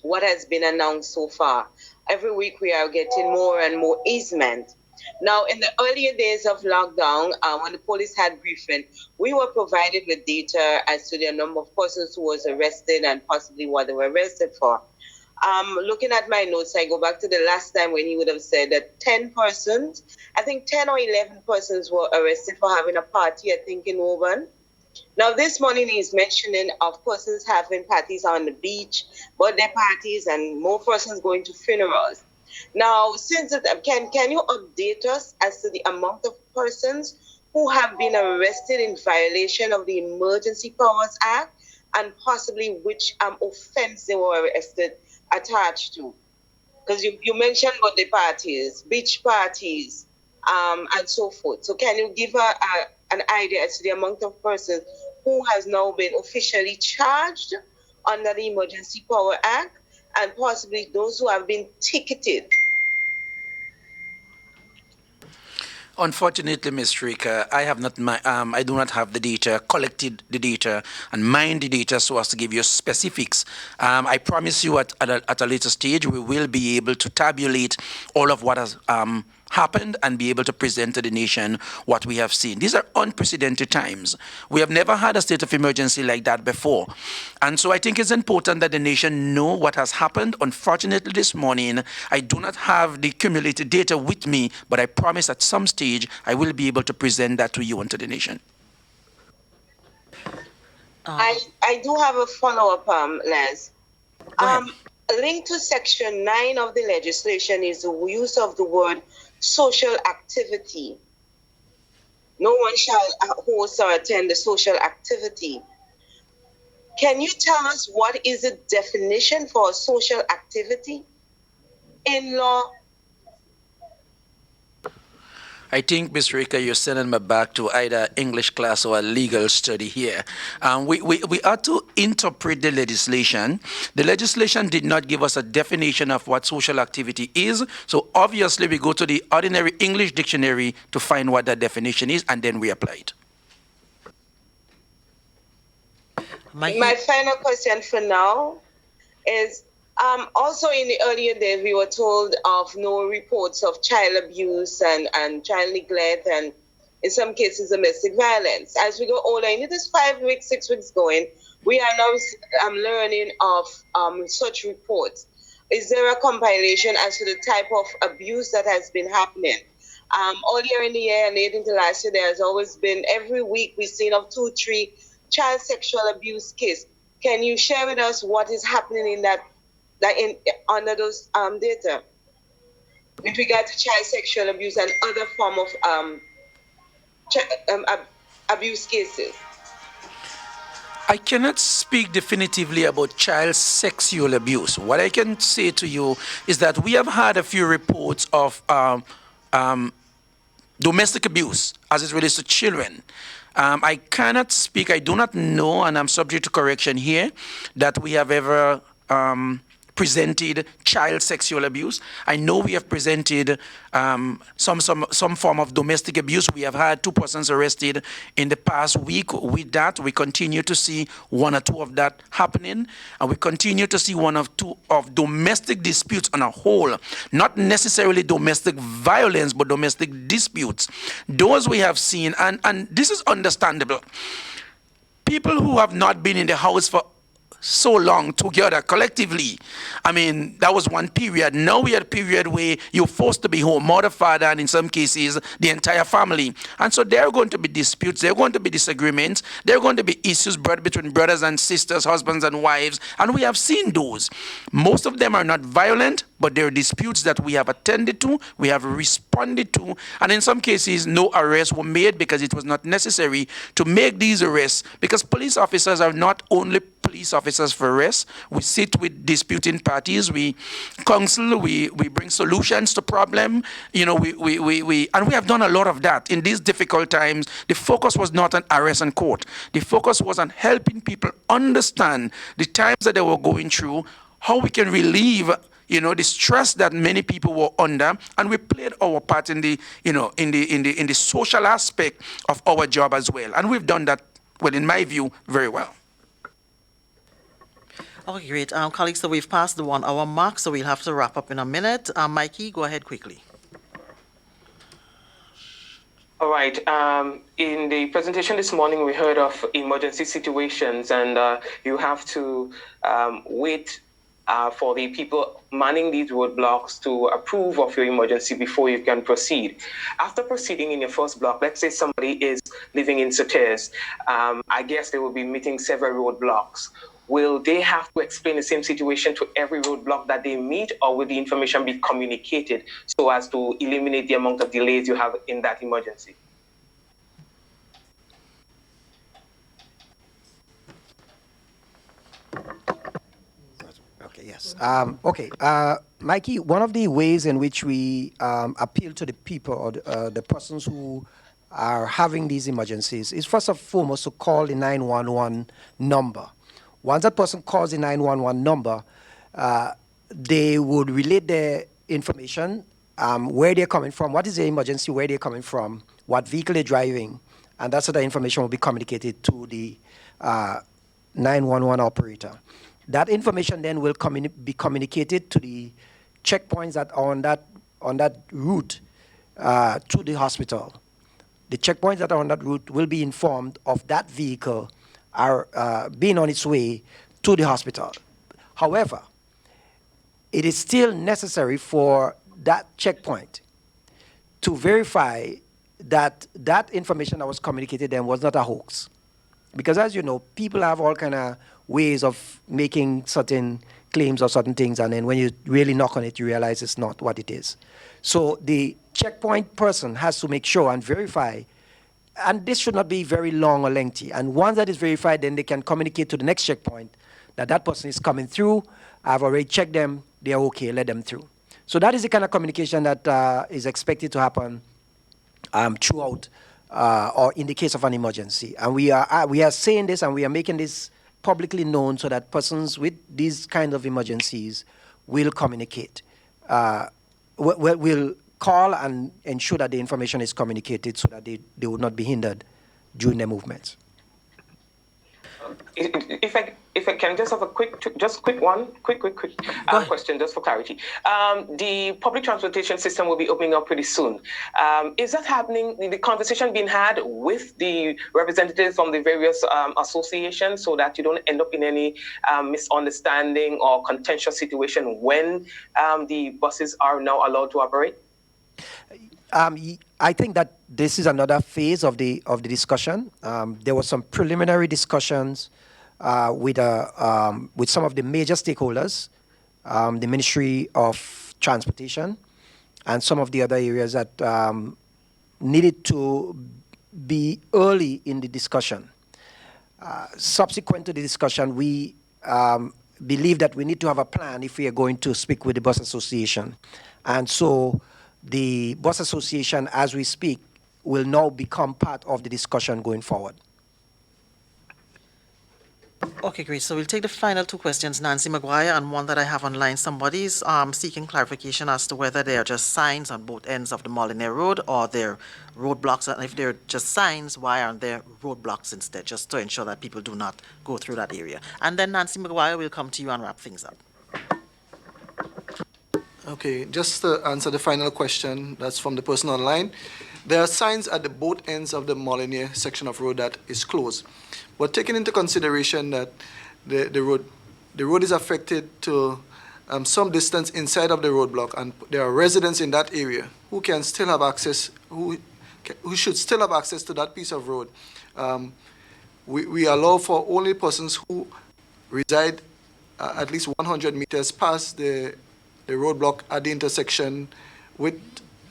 what has been announced so far. Every week we are getting more and more easement. Now, in the earlier days of lockdown, when the police had briefing, we were provided with data as to the number of persons who was arrested and possibly what they were arrested for. Looking at my notes, I go back to the last time when he would have said that 10 persons, I think 10 or 11 persons were arrested for having a party, I think, in Woburn. Now, this morning he's mentioning of persons having parties on the beach, birthday parties, and more persons going to funerals. Now, since can you update us as to the amount of persons who have been arrested in violation of the Emergency Powers Act and possibly which offense they were arrested attached to? Because you mentioned birthday parties, beach parties, and so forth. So can you give an idea as to the amount of persons who has now been officially charged under the Emergency Power Act, and possibly those who have been ticketed? Unfortunately, Ms. Shrika, I do not have the data, collected the data, and mined the data so as to give you specifics. I promise you at a later stage, we will be able to tabulate all of what has happened and be able to present to the nation what we have seen. These are unprecedented times. We have never had a state of emergency like that before. And so I think it's important that the nation know what has happened. Unfortunately, this morning, I do not have the cumulative data with me, but I promise at some stage I will be able to present that to you and to the nation. I do have a follow-up, Les. Linked to Section 9 of the legislation is the use of the word social activity. No one shall host or attend a social activity. Can you tell us what is the definition for a social activity in law? I think, Ms. Rika, you're sending me back to either English class or a legal study here. We ought to interpret the legislation. The legislation did not give us a definition of what social activity is, so obviously we go to the ordinary English dictionary to find what that definition is, and then we apply it. My final question for now is, also in the earlier days, we were told of no reports of child abuse and child neglect and in some cases domestic violence. As we go older, in this 5 weeks, 6 weeks going, we are now learning of such reports. Is there a compilation as to the type of abuse that has been happening? Earlier in the year and late into last year, there has always been, every week we've seen of 2, 3 child sexual abuse cases. Can you share with us what is happening in that under those data with regard to child sexual abuse and other form of abuse cases? I cannot speak definitively about child sexual abuse. What I can say to you is that we have had a few reports of domestic abuse as it relates to children. I cannot speak, I do not know, and I'm subject to correction here, that we have ever presented child sexual abuse. I know we have presented some form of domestic abuse. We have had 2 persons arrested in the past week. With that, we continue to see 1 or 2 of that happening, and we continue to see 1 or 2 of domestic disputes on a whole, not necessarily domestic violence, but domestic disputes. Those we have seen, and this is understandable. People who have not been in the house for so long together collectively. I mean, that was one period. Now we had a period where you're forced to be home, mother, father, and in some cases, the entire family. And so there are going to be disputes, there are going to be disagreements, there are going to be issues brought between brothers and sisters, husbands and wives, and we have seen those. Most of them are not violent, but there are disputes that we have attended to, we have responded to, and in some cases, no arrests were made because it was not necessary to make these arrests, because police officers are not only police officers for arrests. We sit with disputing parties, we counsel, we bring solutions to problem, and we have done a lot of that. In these difficult times, the focus was not on arrest and court. The focus was on helping people understand the times that they were going through, how we can relieve the stress that many people were under, and we played our part in the social aspect of our job as well. And we've done that, well, in my view, very well. Okay, great. Colleagues, so we've passed the 1 hour mark, so we'll have to wrap up in a minute. Mikey, go ahead quickly. All right. In the presentation this morning, we heard of emergency situations, and you have to wait for the people manning these roadblocks to approve of your emergency before you can proceed. After proceeding in your first block, let's say somebody is living in Soteres, I guess they will be meeting several roadblocks. Will they have to explain the same situation to every roadblock that they meet, or will the information be communicated so as to eliminate the amount of delays you have in that emergency? Okay, yes. Mikey, one of the ways in which we appeal to the people or the persons who are having these emergencies is first and foremost to call the 911 number. Once that person calls the 911 number, they would relate their information, where they're coming from, what is the emergency, where they're coming from, what vehicle they're driving, and that sort of information will be communicated to the 911 operator. That information then will be communicated to the checkpoints that are on that route to the hospital. The checkpoints that are on that route will be informed of that vehicle are being on its way to the hospital. However, it is still necessary for that checkpoint to verify that that information that was communicated then was not a hoax. Because as you know, people have all kind of ways of making certain claims or certain things, and then when you really knock on it, you realize it's not what it is. So the checkpoint person has to make sure and verify, and this should not be very long or lengthy. And once that is verified, then they can communicate to the next checkpoint that that person is coming through. I've already checked them. They're okay. Let them through. So that is the kind of communication that is expected to happen throughout or in the case of an emergency. And we are saying this and we are making this publicly known so that persons with these kind of emergencies will communicate, will call and ensure that the information is communicated so that they would not be hindered during their movements. If I can just have a quick question, just for clarity. The public transportation system will be opening up pretty soon. Is that happening? The conversation being had with the representatives from the various associations, so that you don't end up in any misunderstanding or contentious situation when the buses are now allowed to operate? I think that this is another phase of the discussion. There were some preliminary discussions with some of the major stakeholders, the Ministry of Transportation, and some of the other areas that needed to be early in the discussion. Subsequent to the discussion, we believe that we need to have a plan if we are going to speak with the Bus Association. And so the Bus Association, as we speak, will now become part of the discussion going forward. Okay, great. So we'll take the final two questions, Nancy McGuire, and one that I have online. Somebody's seeking clarification as to whether they are just signs on both ends of the Molyneux Road or they're roadblocks. And if they're just signs, why aren't there roadblocks instead, just to ensure that people do not go through that area? And then Nancy McGuire will come to you and wrap things up. Okay, just to answer the final question, that's from the person online. There are signs at the both ends of the Molyneux section of road that is closed. But taking into consideration that the road is affected to some distance inside of the roadblock, and there are residents in that area who can still have access, who should still have access to that piece of road. We allow for only persons who reside at least 100 meters past the roadblock at the intersection with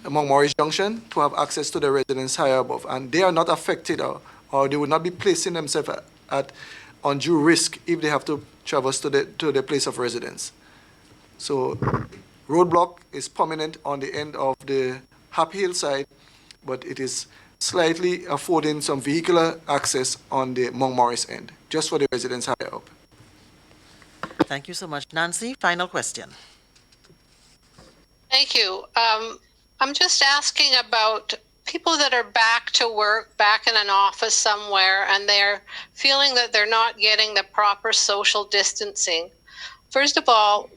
Montmorency Junction to have access to the residents higher above, and they are not affected or they would not be placing themselves at undue risk if they have to traverse to the place of residence. So roadblock is permanent on the end of the Happy Hill side, but it is slightly affording some vehicular access on the Montmorency end, just for the residents higher up. Thank you so much. Nancy, final question. Thank you. I'm just asking about people that are back to work, back in an office somewhere, and they're feeling that they're not getting the proper social distancing. First of all,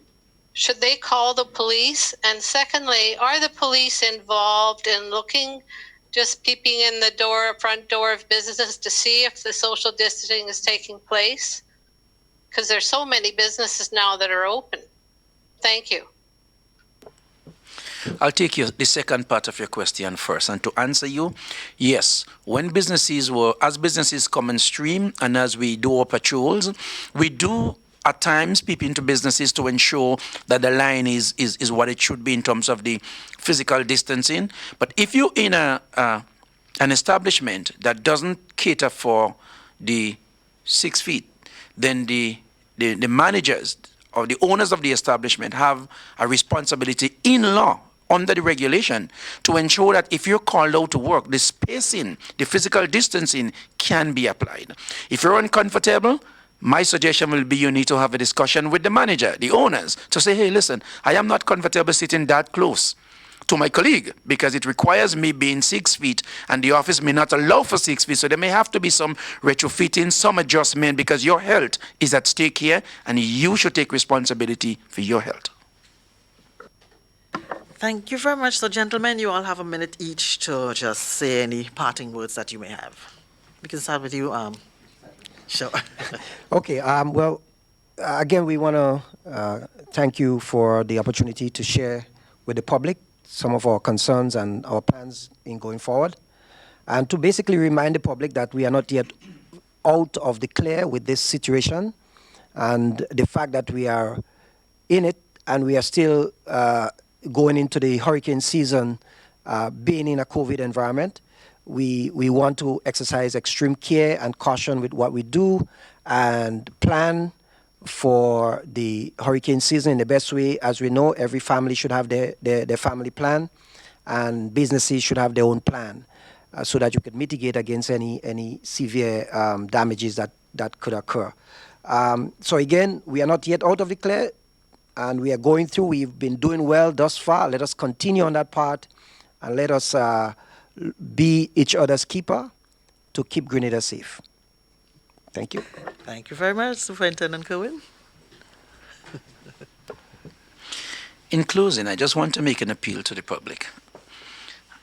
should they call the police? And secondly, are the police involved in looking, just peeping in the front door of businesses to see if the social distancing is taking place? Because there's so many businesses now that are open. Thank you. I'll take the second part of your question first. And to answer you, yes, when as businesses come in stream and as we do our patrols, we do at times peep into businesses to ensure that the line is what it should be in terms of the physical distancing. But if you're in an establishment that doesn't cater for the 6 feet, then the managers or the owners of the establishment have a responsibility in law under the regulation to ensure that if you're called out to work, the spacing, the physical distancing can be applied. If you're uncomfortable, my suggestion will be you need to have a discussion with the manager, the owners, to say, hey, listen, I am not comfortable sitting that close to my colleague because it requires me being 6 feet and the office may not allow for 6 feet. So there may have to be some retrofitting, some adjustment because your health is at stake here and you should take responsibility for your health. Thank you very much. So, gentlemen, you all have a minute each to just say any parting words that you may have. We can start with you. Sure. Okay. Well, again, we want to thank you for the opportunity to share with the public some of our concerns and our plans in going forward, and to basically remind the public that we are not yet out of the clear with this situation, and the fact that we are in it and we are still going into the hurricane season, being in a COVID environment. We want to exercise extreme care and caution with what we do and plan for the hurricane season in the best way. As we know, every family should have their family plan, and businesses should have their own plan, so that you can mitigate against any severe damages that could occur. So again, we are not yet out of the clear, and we are going through. We've been doing well thus far. Let us continue on that part, and let us be each other's keeper to keep Grenada safe. Thank you. Thank you very much, Superintendent Kerwin. In closing, I just want to make an appeal to the public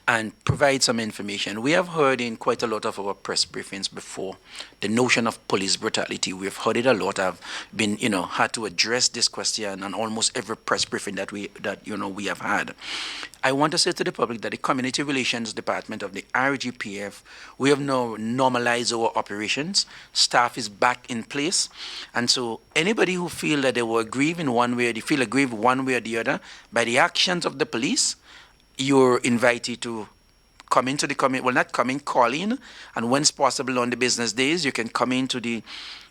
and provide some information. We have heard in quite a lot of our press briefings before the notion of police brutality. We've heard it a lot. I've been, had to address this question on almost every press briefing that we have had. I want to say to the public that the Community Relations Department of the RGPF, we have now normalized our operations. Staff is back in place. And so anybody who feel that they were aggrieved in one way, or they feel aggrieved one way or the other by the actions of the police, you're invited to come into the call in, and when it's possible on the business days, you can come into the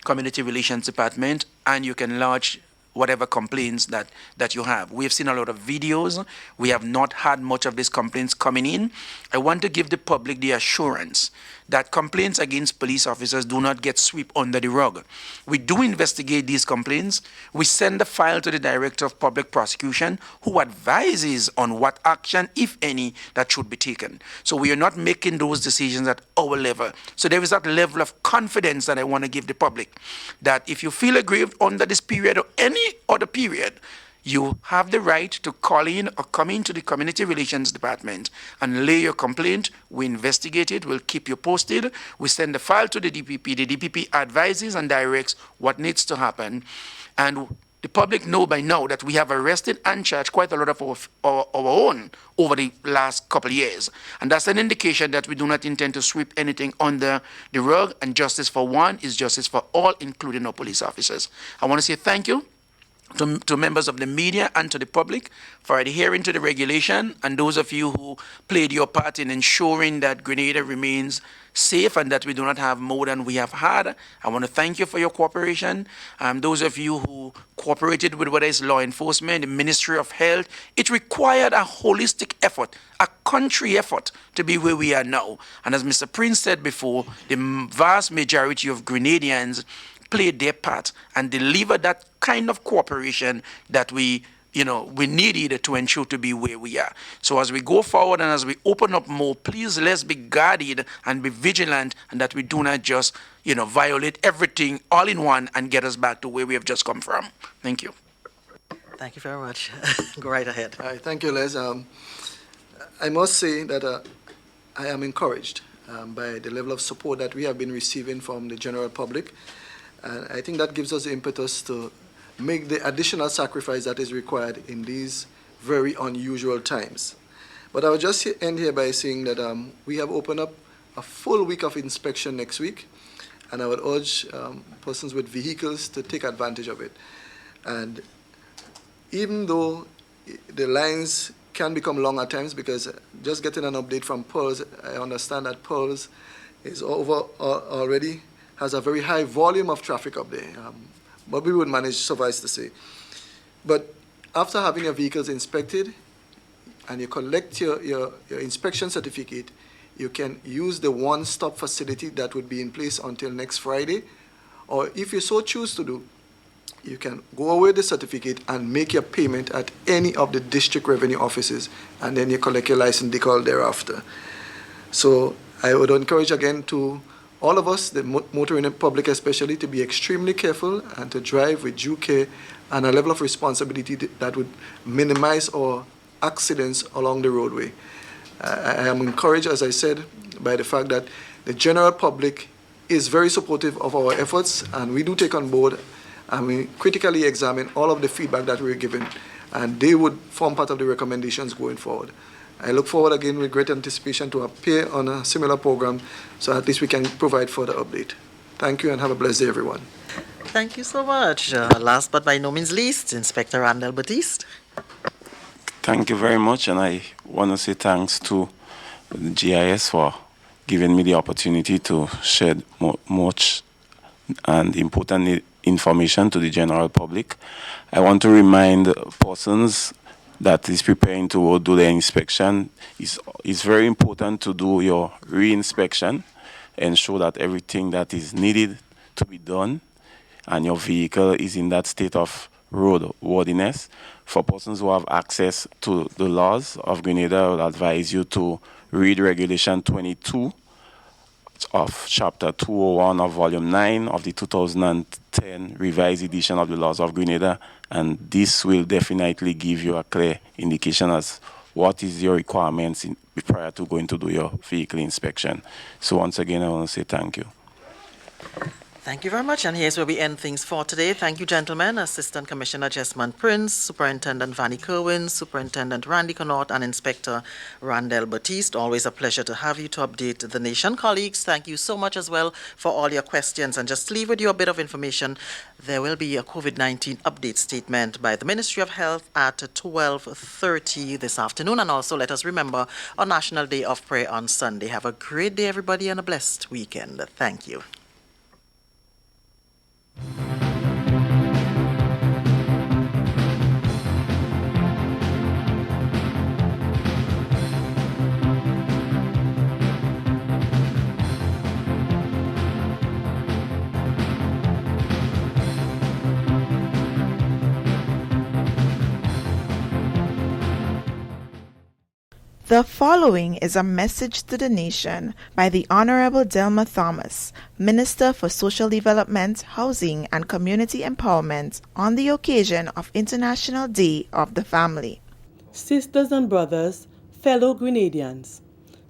Community Relations Department and you can lodge whatever complaints that you have. We have seen a lot of videos. We have not had much of these complaints coming in. I want to give the public the assurance that complaints against police officers do not get swept under the rug. We do investigate these complaints. We send the file to the Director of Public Prosecution, who advises on what action, if any, that should be taken. So we are not making those decisions at our level. So there is that level of confidence that I want to give the public, that if you feel aggrieved under this period or any other period, you have the right to call in or come into the Community Relations Department and lay your complaint. We investigate it. We'll keep you posted. We send the file to the DPP. The DPP advises and directs what needs to happen. And the public know by now that we have arrested and charged quite a lot of our own over the last couple of years. And that's an indication that we do not intend to sweep anything under the rug. And justice for one is justice for all, including our police officers. I want to say thank you to members of the media and to the public for adhering to the regulation, and those of you who played your part in ensuring that Grenada remains safe and that we do not have more than we have had. I want to thank you for your cooperation. Those of you who cooperated with whether it's law enforcement, the Ministry of Health, it required a holistic effort, a country effort to be where we are now. And as Mr. Prince said before, the vast majority of Grenadians played their part and delivered that kind of cooperation that we needed to ensure to be where we are. So as we go forward and as we open up more, please let's be guarded and be vigilant, and that we do not just, violate everything all in one and get us back to where we have just come from. Thank you. Thank you very much. Go right ahead. All right, thank you, Les. I must say that I am encouraged by the level of support that we have been receiving from the general public. And I think that gives us the impetus to make the additional sacrifice that is required in these very unusual times. But I will just end here by saying that we have opened up a full week of inspection next week, and I would urge persons with vehicles to take advantage of it. And even though the lines can become long at times, because just getting an update from Pearls, I understand that Pearls is over already, has a very high volume of traffic up there, but we would manage, suffice to say. But after having your vehicles inspected, and you collect your inspection certificate, you can use the one-stop facility that would be in place until next Friday. Or if you so choose to do, you can go away with the certificate and make your payment at any of the district revenue offices, and then you collect your license decal thereafter. So I would encourage again to all of us, the motoring public especially, to be extremely careful and to drive with due care and a level of responsibility that would minimize our accidents along the roadway. I am encouraged, as I said, by the fact that the general public is very supportive of our efforts, and we do take on board and we critically examine all of the feedback that we're given, and they would form part of the recommendations going forward. I look forward again with great anticipation to appear on a similar program, so at least we can provide further update. Thank you and have a blessed day, everyone. Thank you so much. Last but by no means least, Inspector Randall Batiste. Thank you very much, and I want to say thanks to the GIS for giving me the opportunity to shed much and important information to the general public. I want to remind persons that is preparing to do the inspection, it's very important to do your re-inspection, ensure that everything that is needed to be done and your vehicle is in that state of roadworthiness. For persons who have access to the laws of Grenada, I would advise you to read Regulation 22 of Chapter 201 of Volume 9 of the 2010 revised edition of the laws of Grenada, and this will definitely give you a clear indication as what is your requirements prior to going to do your vehicle inspection. So once again, I want to say thank you. Thank you very much, and here's where we end things for today. Thank you, gentlemen. Assistant Commissioner Jesmond Prince, Superintendent Vannie Kerwin, Superintendent Randy Connaught, and Inspector Randall Batiste. Always a pleasure to have you to update the nation. Colleagues, thank you so much as well for all your questions. And just to leave with you a bit of information, there will be a COVID-19 update statement by the Ministry of Health at 12:30 this afternoon. And also let us remember our National Day of Prayer on Sunday. Have a great day, everybody, and a blessed weekend. Thank you. The following is a message to the nation by the Honorable Delma Thomas, Minister for Social Development, Housing and Community Empowerment, on the occasion of International Day of the Family. Sisters and brothers, fellow Grenadians,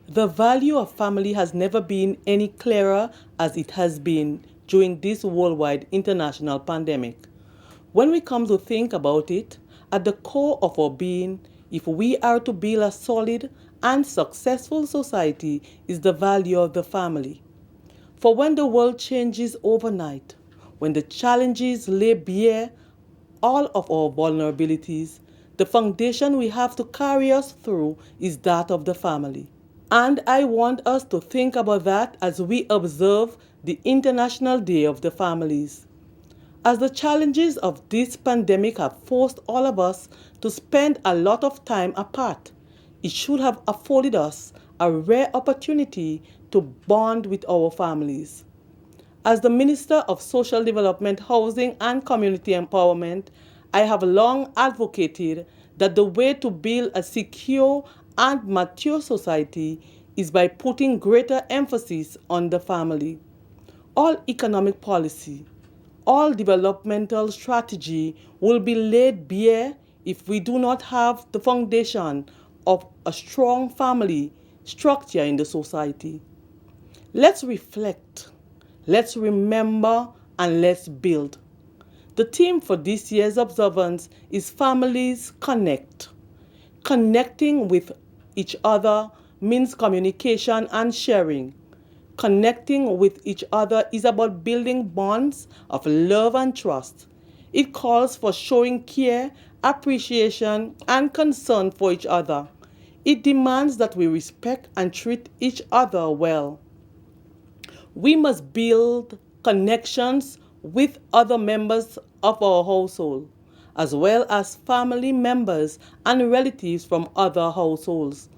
the value of family has never been any clearer as it has been during this worldwide international pandemic. When we come to think about it, at the core of our being, if we are to build a solid and successful society, is the value of the family. For when the world changes overnight, when the challenges lay bare all of our vulnerabilities, the foundation we have to carry us through is that of the family. And I want us to think about that as we observe the International Day of the Families. As the challenges of this pandemic have forced all of us to spend a lot of time apart, it should have afforded us a rare opportunity to bond with our families. As the Minister of Social Development, Housing and Community Empowerment, I have long advocated that the way to build a secure and mature society is by putting greater emphasis on the family. All economic policy, all developmental strategy will be laid bare if we do not have the foundation of a strong family structure in the society. Let's reflect, let's remember, and let's build. The theme for this year's observance is Families Connect. Connecting with each other means communication and sharing. Connecting with each other is about building bonds of love and trust. It calls for showing care, appreciation, and concern for each other. It demands that we respect and treat each other well. We must build connections with other members of our household. as well as family members and relatives from other households.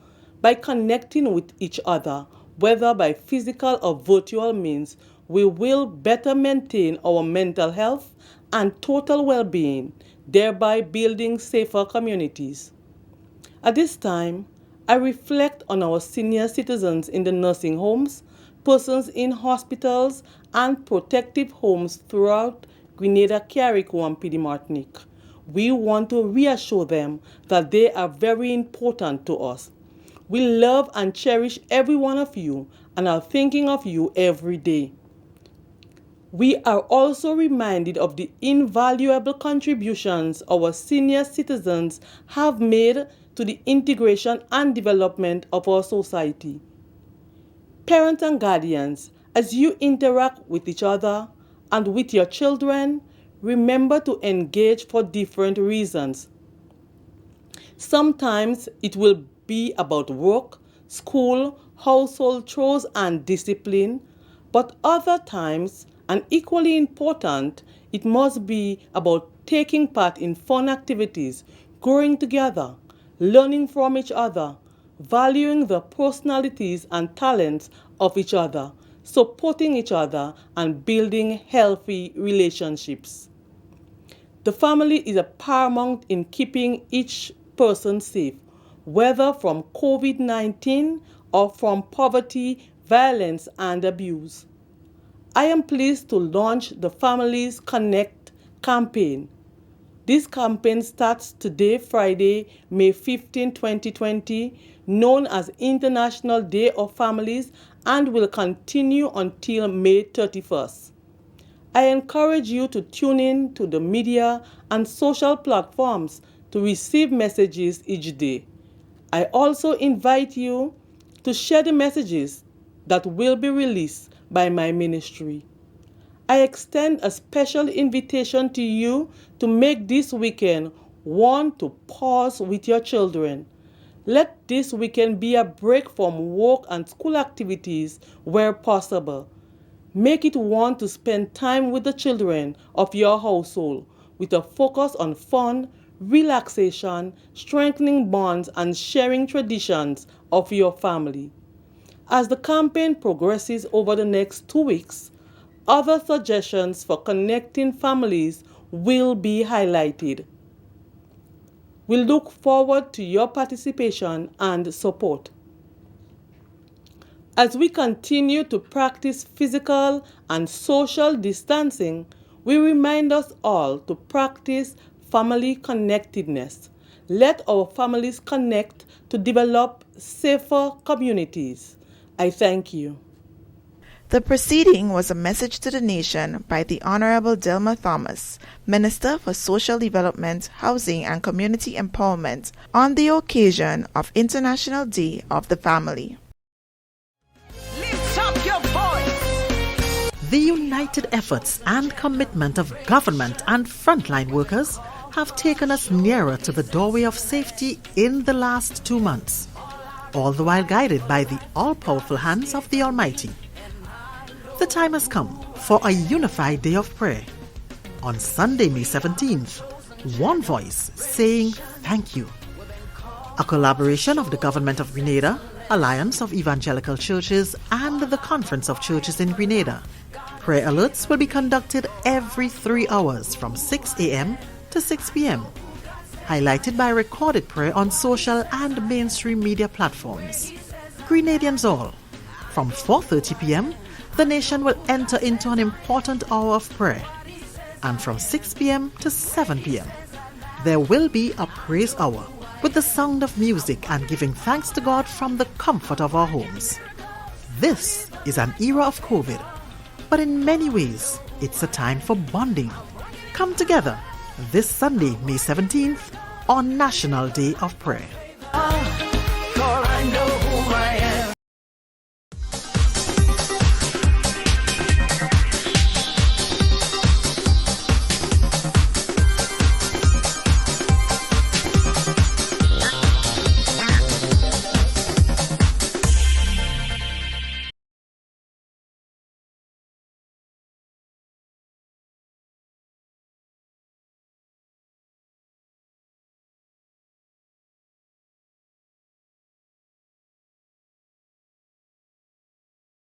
By connecting with each other, whether by physical or virtual means, we will better maintain our mental health and total well-being, thereby building safer communities. At this time, I reflect on our senior citizens in the nursing homes, persons in hospitals, and protective homes throughout Grenada, Carriacou, and Petite Martinique. We want to reassure them that they are very important to us. We love and cherish every one of you and are thinking of you every day. We are also reminded of the invaluable contributions our senior citizens have made to the integration and development of our society. Parents and guardians, as you interact with each other and with your children, remember to engage for different reasons. Sometimes it will be about work, school, household chores, and discipline, but other times, and equally important, it must be about taking part in fun activities, growing together, learning from each other, valuing the personalities and talents of each other, supporting each other, and building healthy relationships. The family is a paramount in keeping each person safe, whether from COVID-19 or from poverty, violence, and abuse. I am pleased to launch the Families Connect campaign. This campaign starts today, Friday, May 15, 2020, known as International Day of Families, and will continue until May 31st. I encourage you to tune in to the media and social platforms to receive messages each day. I also invite you to share the messages that will be released by my ministry. I extend a special invitation to you to make this weekend one to pause with your children. Let this weekend be a break from work and school activities where possible. Make it one to spend time with the children of your household with a focus on fun, relaxation, strengthening bonds, and sharing traditions of your family. As the campaign progresses over the next 2 weeks, other suggestions for connecting families will be highlighted. We look forward to your participation and support. As we continue to practice physical and social distancing, we remind us all to practice family connectedness. Let our families connect to develop safer communities. I thank you. The proceeding was a message to the nation by the Honorable Delma Thomas, Minister for Social Development, Housing and Community Empowerment, on the occasion of International Day of the Family. Lift up your voice. The united efforts and commitment of government and frontline workers have taken us nearer to the doorway of safety in the last 2 months, all the while guided by the all-powerful hands of the Almighty. The time has come for a unified day of prayer. On Sunday, May 17th, one voice saying thank you. A collaboration of the Government of Grenada, Alliance of Evangelical Churches, and the Conference of Churches in Grenada. Prayer alerts will be conducted every 3 hours from 6 a.m. to 6 p.m., highlighted by recorded prayer on social and mainstream media platforms. Grenadians all, from 4:30 p.m., the nation will enter into an important hour of prayer. And from 6 p.m. to 7 p.m., there will be a praise hour with the sound of music and giving thanks to God from the comfort of our homes. This is an era of COVID, but in many ways, it's a time for bonding. Come together this Sunday, May 17th, on National Day of Prayer.